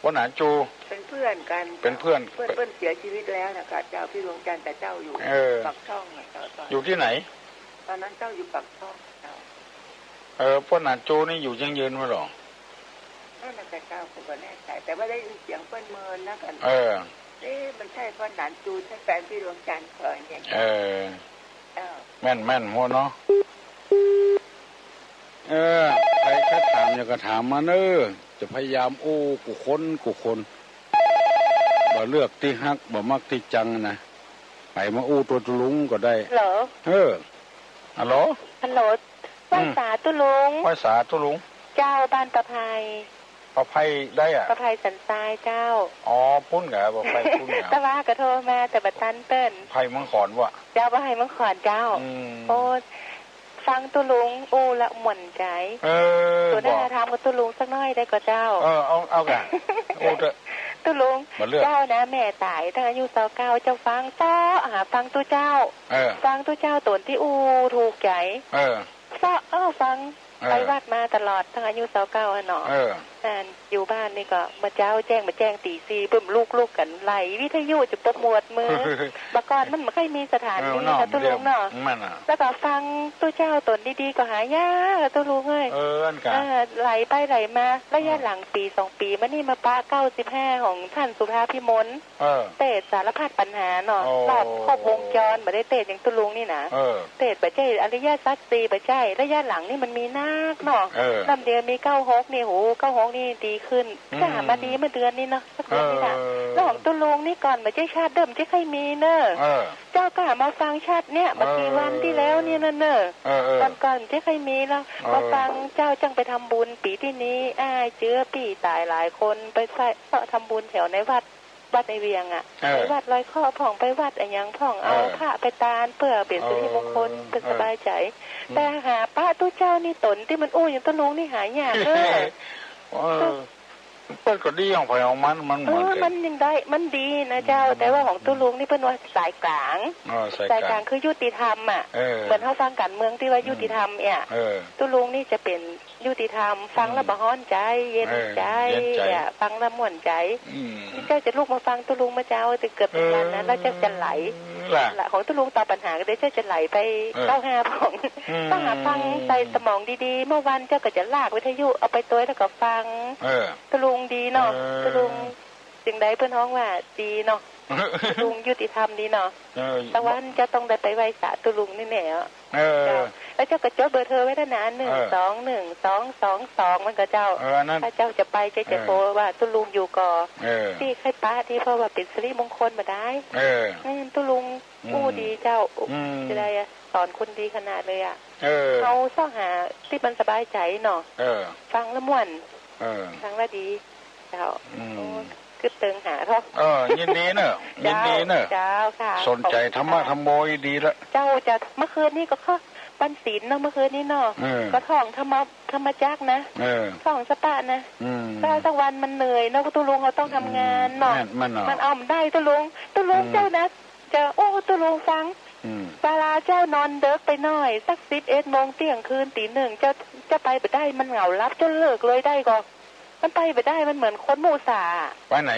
พ่อหนานจูเป็นเพื่อนกันเป็นเพื่อนเสียชีวิตแล้วนะคะเจ้าพี่ดวงจันทร์แต่เจ้าอยู่ปักช่องนะเจ้าอยู่ที่ไหนตอนนั้นเจ้าอยู่ปักช่องเจ้าพ่อหนานจูนี่อยู่ยังยืนไหมหรอนั่นแหละเจ้าผมก็แน่ใจแต่ว่าได้ยินเสียงเปิ้ลเมินนะกัน มันใช่พ่อหนานจูใช่แฟนพี่ดวงจันทร์ก่อนอย่างแม่นหัวเนาะใครถามอย่าก็ถามมาเนอะจะพยายามกูคนบ่เลือกที่ฮักบ่มักที่จังนะไปมาตัวตุลุงก็ได้เหรอฮัลโหลภาษาตุลุงเจ้าบ้านประภัยได้อ่ะประภัยสันทรายเจ้าพุ่นกะประภัยพุ่นกะตะว่ากระโทรมาแต่บัดตันเติ้นไผ่มังขอนวะเจ้าประภัยมังขอนเจ้าโอ้ฟังตุลุงละหม่นใจตัวได้ทำกับตุลุงสักน้อยได้ก็เจ้าเอากะตุลุงเจ้านะแม่ตายตั้งอายุ29เจ้าฟังฟังตัวเจ้าฟังตัวเจ้าตนที่ถูกใจฟังไปวัดมาตลอดตั้งอายุ29อ่ะเนาะอยู่บ้านนี่ก็มาเจ้าแจ้งตี4ปุ่มลูกกันไหลวิทยุจะประมวดมือเมื่อก่อนมันไม่ค่อยมีสถานที่นะตุลุงเนาะแล้วก็ฟังตัวเจ้าตนดีๆก็หายากตุลุงเอ้ยไหลไปไหลมาระยะหลังปี2 ปีมานี่มาปะ95ของท่านสุภาพิมลเตะสารพัดปัญหาเนาะรอบครบวงจรไม่ได้เตะอย่างตุลุงนี่นะเตะบัจเจอริยสัจ4บัจเจระยะหลังนี่มันมีนักเนาะลำเดียวมี96นี่โห96นี่ดีขึ้นจะหามาดีเมื่อเดือนนี้เนาะสักเดือนนี้นะแล้วของตุลุงนี่ก่อนบัจเจชาติเดิมจะเคยมีเนอะเจ้าก็มาฟังชาติเนี่ยเมื่อกี่วันที่แล้วนี่เนอะก่อนจะเคยมีแล้วมาฟังเจ้าจังไปทำบุญปีที่นี้เจือปีตายหลายคนไปทำบุญแถวในวัดในเวียงอ่ะไปวัดลอยข้อผ่องไปวัดอย่างผ่องเอาพระไปตาลเพื่อเปลี่ยนสิริมงคลเป็นสบายใจแต่หาป้าตู้เจ้านี่ตนที่มันอย่างตุลุงนี่หายากเปิ้นก็ดีของไผของมันมันยังได้มันดีนะเจ้าแต่ว่าของตุลุงนี่เปิ้นว่าสายกลางสายกลางคือยุติธรรมอ่ะเหมือนเฮาฟังการเมืองที่ว่ายุติธรรมเนี่ยตุลุงนี่จะเป็นยุติธรรมฟังแล้วบ่ฮ้อนใจเย็นใจฟังแล้วม่วนใจนี่เจ้าจะลูกมาฟังตุลุงมาเจ้าจะเกิดเป็นวันนั้นแล้วจะไหลของตุลุงตอบปัญหาก็ได้เจ้าจะไหลไป95ของต้องหาฟังใส่สมองดีๆเมื่อวันเจ้าก็จะลากวิทยุเอาไปตัวแล้วก็ฟังตุลุงดีเนาะตุลุงจึงได้เพื่อนฮ้องว่าดีเนาะตุลุงยุติธรรมดีเนาะตะวันจะต้องได้ไปไหว้ศาลตุลุงนี่แหละแล้วเจ้าก็จดเบอร์เธอไว้แล้วนะ1212222มันก็เจ้าถ้าเจ้าจะไปจะโทรว่าตุลุงอยู่ก่อที่ใครป้าที่เพราะว่าเป็นสิริมงคลมาได้ตุลุงดีเจ้าจะได้สอนคนดีขนาดเลยอ่ะเขาซ่องหาที่มันสบายใจเนาะฟังแล้วม่วนฟังแล้วดีเจ้าคือเติงหาเขายินดีเนอะยินดีเนอะเจ้าค่ะสนใจธรรมะธรรมโมดีละเจ้าจะเมื่อคืนนี้ก็เข้าปันศีลเนาะเมื่อคืนนี้เนาะก็ท่องธรรมจักนะท่องสปะนะถ้าสักวันมันเหนื่อยเนาะตุลุงเขาต้องทำงานเนาะมันเอาได้ตุลุงเจ้านะจะตุลุงฟังเวลาเจ้านอนเดิกไปหน่อยสัก11 โมงเที่ยงคืนตี 1เจ้าจะไปได้มันเหงารับจนเลิกเลยได้ก็มันไปได้มันเหมือนคนมูสาไปไหน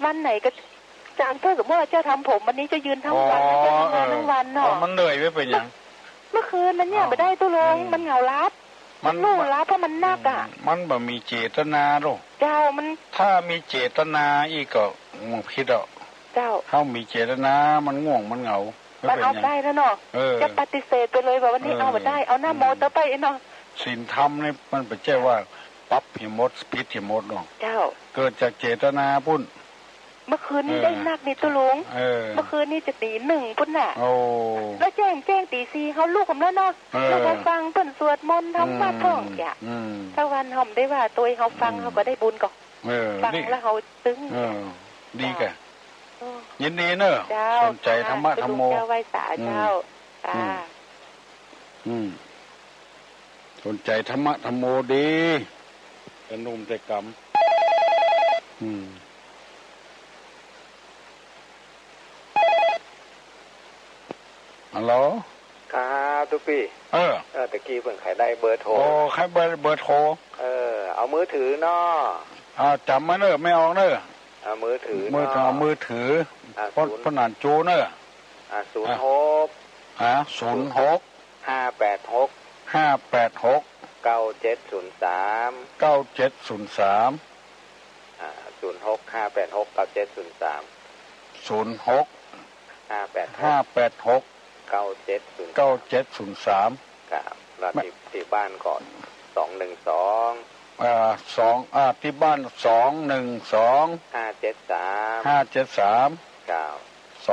วันไหนก็จางเพื่อกับว่าเจ้าทำผมวันนี้จะยืนทั้งวันจะทำงานทั้งวันเนาะมันเหนื่อยไม่เป็นยังเมื่อคืนมันเนี่ยไปได้ตุลุงมันเหงารับมันรู้รับเพราะมันนักอ่ะมันแบบมีเจตนาหรอเจ้ามันถ้ามีเจตนาอีกก็ง่วงผิดอ่ะเจ้าเขามีเจตนามันง่วงมันเหงามันเอาได้แล้วเนาะจะปฏิเสธไปเลยว่าวันนี้เอาได้เอาหน้าโมต่อไปเนาะศีลธรรมนี่มันเป็นแค่ว่าปั๊บหิมดพิษหิมดเนาะเจ้าเกิดจากเจตนาพุ่นเมื่อคืนนี้ได้นักนี่ตุลุงเมื่อคืนนี้จะตี 1พุ่นน่ะแล้วแจ้งตี 4เขาลูกผมแล้วเนาะแล้วก็ฟังเพิ่นสวดมนต์ทำวัดท่องจ้ะถ้าวันหอมได้ว่าตัวเขาฟังเขาก็ได้บุญก่อนฟังแล้วเขาซึ้งดีแกยินดีเนอะสนใจธรรมะธรรมโมเจ้าไหว้สาเจ้าสนใจธรรมะธรรมโมดีแต่นุ่มแต่กรรมฮัลโหลครับทุกพี่ตะกี้เพิ่งขายได้เบอร์โทรขายเบอร์โทรเอามือถือเนาะจำมาเนอะไม่ออกเนอะมือถือมือถือพนันจูเนอะ06 586 9703 06 586 9703 06 586 9703ครับแล้วที่บ้านก่อน212ที่บ้าน212 573ครับ212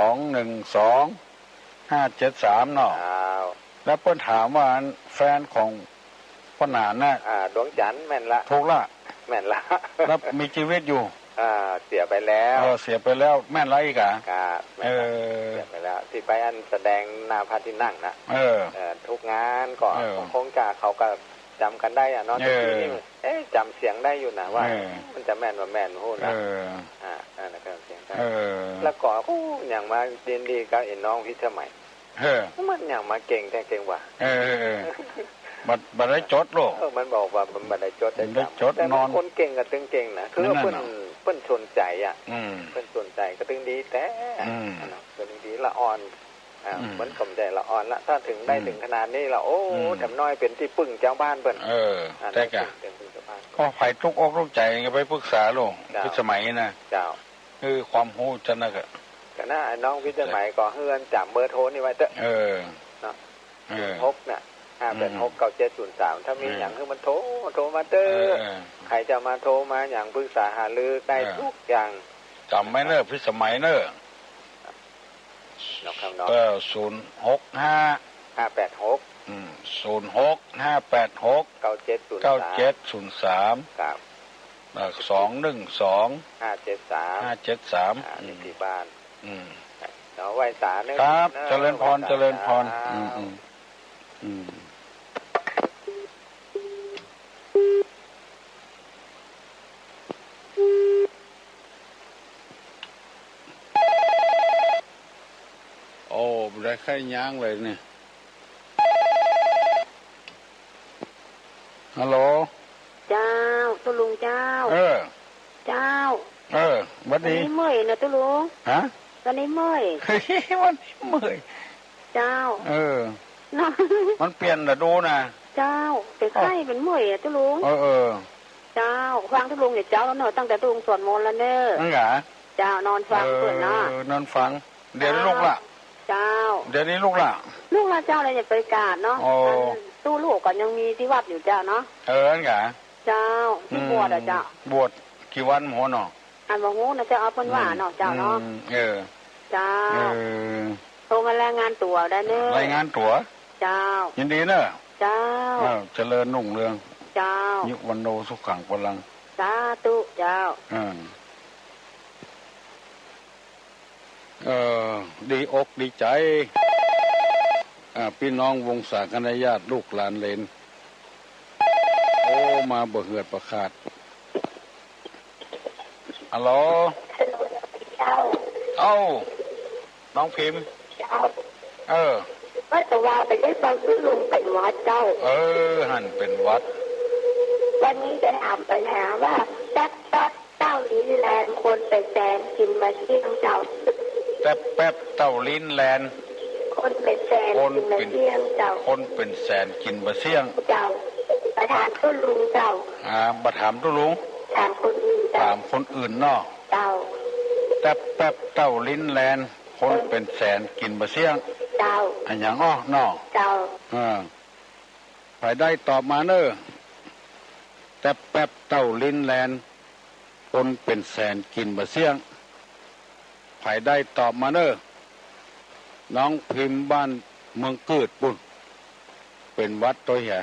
573เนาะแล้วเพิ่นถามว่าแฟนของพ่อหนานน่ะดวงจันทร์แม่นละถูกละแม่นละแล้วมีชีวิตอยู่เสียไปแล้วเสียไปแล้วแม่นไรอีกอ่ะครับเสียไปแล้วที่ไปอันแสดงหน้าพระที่นั่งนะทุกงานก็คงจะเขาก็จำกันได้อ่ะเนาะที่นี่จำเสียงได้อยู่นะว่ามันจะแม่นว่าแม่นพูดนะนะครับเสียงได้แล้วก็อย่างมาดีๆก็เห็นน้องพิชใหม่มันอย่างมาเก่งแต่เก่งว่ะบัดได้จดโลกมันบอกว่ามันบัดได้จดได้จดแต่คนเก่งกับตึงเก่งนะคือเพิ่นชนใจอ่ะเพิ่นชนใจก็ตึงดีแต่ก็ตึงดีละอ่อนมันสมใจละอ่อนละถ้าถึงได้ถึงขนาดนี้ละโอ้แถมน้อยเป็นที่ปึ้งเจ้าบ้านเพิ่นแต่กะก็ไผทุกอกทุกใจไปปรึกษาโลกพิสมัยนะเจ้าคือความรู้จังนะก็นะน้องพิสมัยก็เฮือนจำเบอร์โทรนี่ไว้เถอะเนาะ6น่ะ5869703ถ้ามีอย่างคือมันโทรมาเด้อใครจะมาโทรมาอย่างปรึกษาหารือได้ทุกอย่างจำไม่เน้อพิสมัยเน้อ065586 9703ครับ212 573ที่บ้านเราไหว้ศาลครับเจริญพรเจริญพรโอ้ได้แค่ย่างเลยเนี่ยฮัลโหลเจ้าตุลุงเจ้าเจ้าวันนี้เมื่อยนะตุลุงฮะวันนี้เมื่อยวันนี้เมื่อยเจ้ามันเปลี่ยนแต่ดูนะเจ้าเป็นไข้เป็นเมื่อยตุลุงเจ้าฟังตุลุงเนี่ยเจ้าแล้วเนอะตั้งแต่ตุลุงสวดมนต์แล้วเนอะนั่นเหรอเจ้านอนฟังเพื่อนนะนอนฟังเดี๋ยวลูกละเจ้าเดี๋ยวนี้ลูกละเจ้าอะไรจะไปกาดเนาะตู้ลูกก่อนยังมีที่วัดอยู่เจ้าเนาะนั่นเหรอเจ้าที่บวชเจ้าบวชกี่วันหัวหนออันบอกงูนะจะเอาเพิ่นว่าเนาะเจ้าเนาะเจ้าโทรมารายงานตัวได้เนอะรายงานตัวเจ้ายินดีเนอะเจ้าเจริญรุ่งเรืองเจ้ายุวันโนสุขังพลังสาธุเจ้าดีอกดีใจพี่น้องวงศาคณะญาติลูกหลานเลนโอ้มาเบื่อเหือดประคาดฮัลโหลน้องพิมพ์ว่าแต่ว่าไปได้ฟังที่ลุงเป็นวัดเจ้าหันเป็นวัดวันนี้จะถามปัญหาว่าเต้าลิ้นแลนคนเป็นแสนกินมาเที่ยงเจ้าแป๊บเต้าลิ้นแลนคนเป็นแสนกินมาเที่ยงเจ้าคนเป็นแสนกินมาเที่ยงเจ้าประธานตุ้ลุงเจ้าประถามตุ้ลุงถามคนอื่นถามคนอื่นเนาะเจ้าแป๊บเต้าลิ้นแลนคนเป็นแสนกินมาเที่ยงเจ้าอันอย่างเนาะเจ้าไปได้ตอบมาเนอะแต่แป๊บเต้าลิ้นแลนคนเป็นแสนกินมาเที่ยงไผได้ตอบมาเนอะน้องพิมพ์บ้านเมืองกืดปุ่นเป็นวัดตัวเหี้ย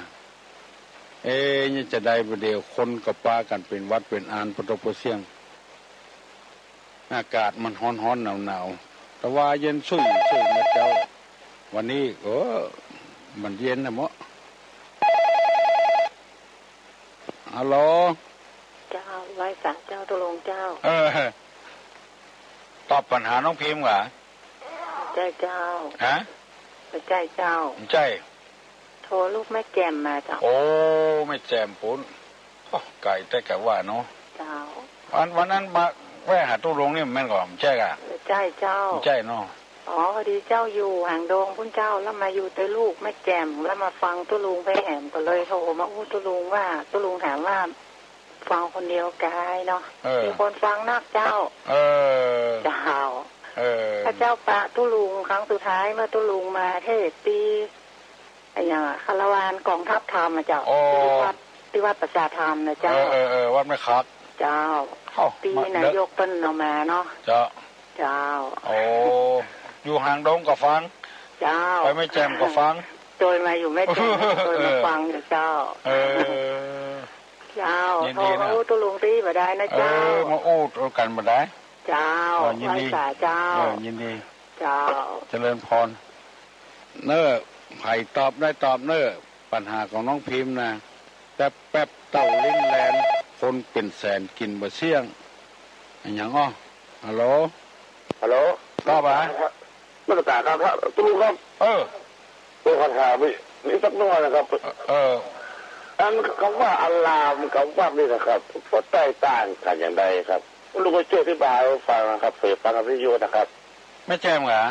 นี่จะได้ประเดี๋ยวคนกับปลากันเป็นวัดเป็นอานปฐมเสียงอากาศมันฮ้อนหนาวแต่ว่าเย็นซุ่ยนะเจ้าวันนี้มันเย็นนะมะฮัลโหลเจ้าไว้สั่งเจ้าตุลงเจ้าตอบปัญหาน้องพิมพ์เหรอใจเจ้าใจเจ้าใจโทรลูกแม่แจ่มมาจ้ะโอ้แม่แจ่มปุ้นไก่แต่แกว่าเนาะเจ้าวันนั้นมาแวะหาตู้ลงนี่แม่นก่อนใช่กะใจเจ้าใจเนาะพอดีเจ้าอยู่ห่างดงพุ่นเจ้าแล้วมาอยู่แต่ลูกแม่แจ่มแล้วมาฟังตู้ลุงไปแหมก็เลยโทรมาตู้ลุงว่าตู้ลุงถามว่าฟังคนเดียวกายเนาะมีคนฟังนักเจ้าเจ้า พระเจ้าปะตุลุงครั้งสุดท้ายเมื่อตุลุงมาเทศปีอย่างคาราวานกองทัพธรรมเจ้าที่วัดประชาธรรมนะเจ้าวัดไม่คักเจ้าปีนายกเป็นออกมาเนาะเจ้าโอ้อยู่ห่างดงก็ฟังเจ้าไปไม่แจมก็ฟังโดยมาอยู่ไม่แจมโดยมาฟังเจ้าเจ้าพอมาอู้ตุลุงตีมาได้นะเจ้ามาอู้กันมาได้เจ้ายินดีเจ้ายินดีเจ้าเจริญพรเน้อไผ่ตอบได้ตอบเน้อปัญหาของน้องพิมพ์นะแต่แป๊บเต่าลิ้นแลนคนเป็นแสนกินบะเสี่ยงอย่างอ้อฮัลโหลตอบอ่ะมาตรการครับตุลุงครับตัวคาถามีสักน้อยนะครับอันคำว่าอัลลามคำว่านี่นะครับก็แตกต่างกันอย่างไรครับลุงก็ช่วยอธิบายฟังนะครับเผยฟังวิทยุนะครับไม่แจ้งเหรอ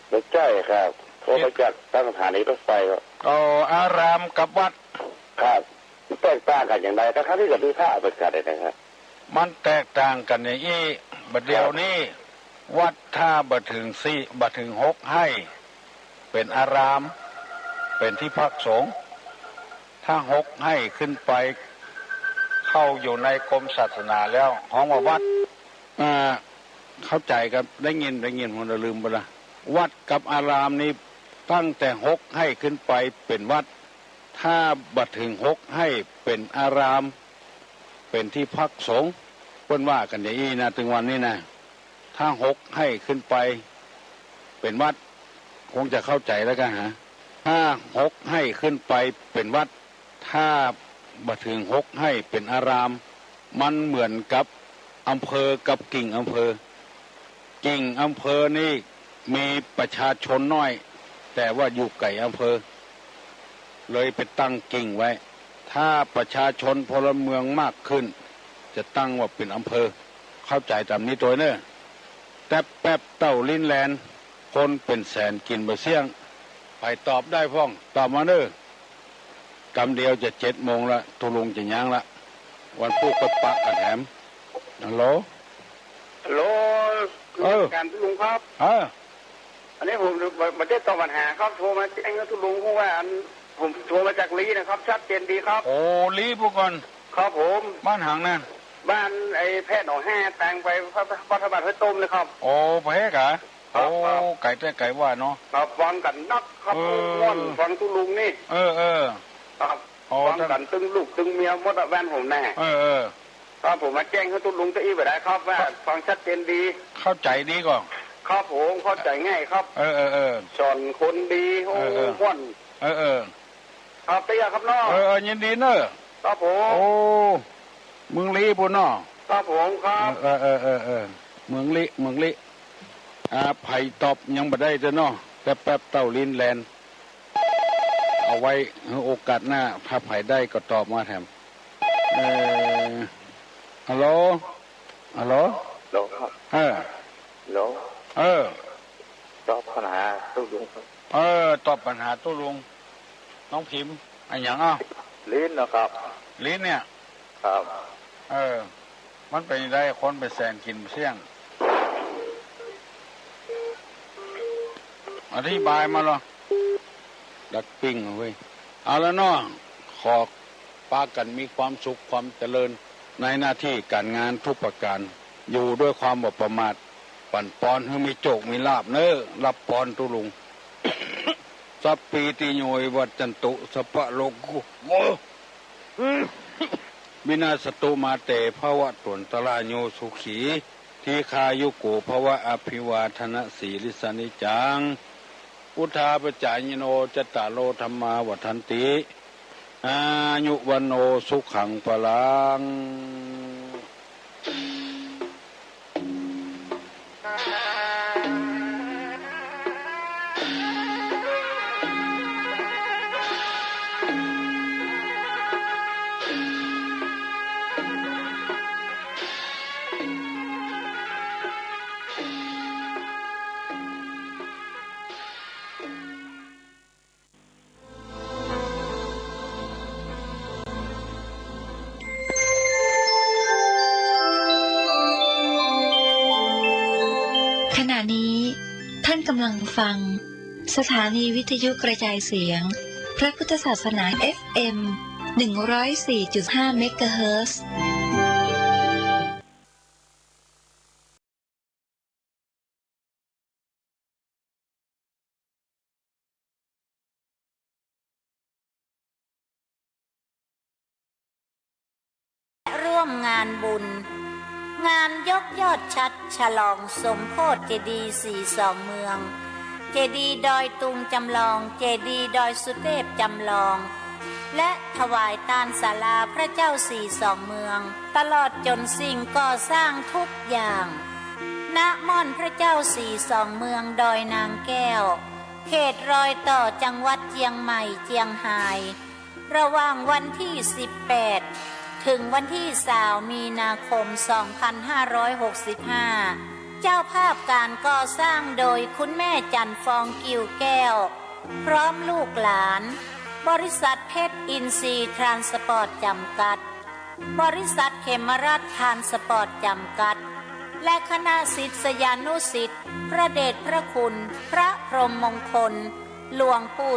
ไม่ใช่ครับโทรมาจากตั้งสถานีรถไฟครับอารามกับวัดครับแตกต่างกันอย่างไรครับที่เกิดที่ท่าเป็นการใดนะครับมันแตกต่างกันอย่างนี้บัดเดียวนี้วัดท่าบัดถึง6ให้เป็นอารามเป็นที่พักสงฆ์ถ้า6ให้ขึ้นไปเข้าอยู่ในกรมศาสนาแล้วของวัดเข้าใจครับได้ยินผมลืมไปละวัดกับอารามนี้ตั้งแต่6ให้ขึ้นไปเป็นวัดถ้าบัดถึง6ให้เป็นอารามเป็นที่พักสงฆ์เพิ่นว่ากันอย่างนี้นะถึงวันนี้นะถ้า6ให้ขึ้นไปเป็นวัดคงจะเข้าใจแล้วกันฮะถ้า6ให้ขึ้นไปเป็นวัดถ้าบัดถึง6ให้เป็นอารามมันเหมือนกับอำเภอกับกิ่งอำเภอกิ่งอำเภอนี่มีประชาชนน้อยแต่ว่าอยู่ไกลอำเภอเลยไปตั้งกิ่งไว้ถ้าประชาชนพลเมืองมากขึ้นจะตั้งว่าเป็นอำเภอเข้าใจตามนี้ตัวเนอะแต่แป๊บเต่าลิ้นแลนคนเป็นแสนกินบะเสี่ยงไปตอบได้พ้องตอบมาเนอะกำเดียวจะ7 โมงละตุลุงจะย่างละวันพูดกับปะกระแถมฮัลโหลการตุลุงครับอันนี้ผมมาได้ตอบปัญหาครับโทรมาแจ้งตุลุงเพราะว่าผมโทรมาจากลีนะครับชัดเจนดีครับโอ้ลีพวกก่อนครับผมบ้านหางนั่นบ้านไอ้แพทย์หนองแห่แต่งไปพัฒนาให้ต้มเลยครับโอ้ไปเหรอโอ้ไก่แต่ไก่ว่าเนาะครับฟังกันนักครับม่อนฟังตุลุงนี่ครับฟังกันตึงลูกตึงเมียมดแว่นผมแน่ครับผมมาแจ้งให้ตุลุงจะอี้ไปได้ครับว่าฟังชัดเจนดีเข้าใจดีก่อนครับผมเข้าใจง่ายครับสอนคนดีโอ้ม่อนครับเตี้ยครับน้องยินดีเนอะครับผมโอ้เมืองลีปุ่นเนาะครับผมครับเมืองลีไผ่ตอบยังบ่ได้เนาะแต่แป๊บเต่าลิ้นแลนเอาไว้โอกาสหน้าถ้าไผ่ได้ก็ตอบมาแถมฮัลโหลตอบปัญหาตู้ลุงตอบปัญหาตู้ลุงน้องพิมพ์อันอย่างลิ้นนะครับลิ้นเนี่ยครับมันเป็นได้คนไปแสนกินเสี่ยงอธิบายมาหรอดักปิ้งเว้ยเอาแล้วเนาะขอปากันมีความสุขความเจริญในหน้าที่การงานทุกประการอยู่ด้วยความบ่ประมาทปั่นปอนให้มีโจกมีลาบเน้อรับปอนตุลุงสัพปีติโยยวัจจันตุสัพพะโลกุโมวินาศตุมาเตภวะตุนตระโยสุขีทีคายุโกภวะอภิวาทนะสีลิสานิจังพุทธาปจายโนจตตาโลธรรมาวัฏันติอายุวันโนสุขังพลัง ำลังฟังสถานีวิทยุกระจายเสียงพระพุทธศาสนา FM 104.5 เมกะเฮิรตซ์ ร่วมงานบุญงานยกยอดชัดฉลองสมโภชเจดีย์42เมืองเจดีย์ดอยตุงจำลองเจดีย์ดอยสุเทพจำลองและถวายทานศาลาพระเจ้า42เมืองตลอดจนสิ่งก่อสร้างทุกอย่างณม่อนพระเจ้า42เมืองดอยนางแก้วเขตรอยต่อจังหวัดเชียงใหม่เชียงรายระหว่างวันที่18ถึงวันที่20มีนาคม 2565 เจ้าภาพการก่อสร้างโดยคุณแม่จันฟองกิ่วแก้วพร้อมลูกหลานบริษัทเพชรอินทรีย์ทรานสปอร์ตจำกัดบริษัทเขมรัฐทรานสปอร์ตจำกัดและคณะศิษยานุศิษย์พระเดชพระคุณพระพรหมมงคลหลวงปู่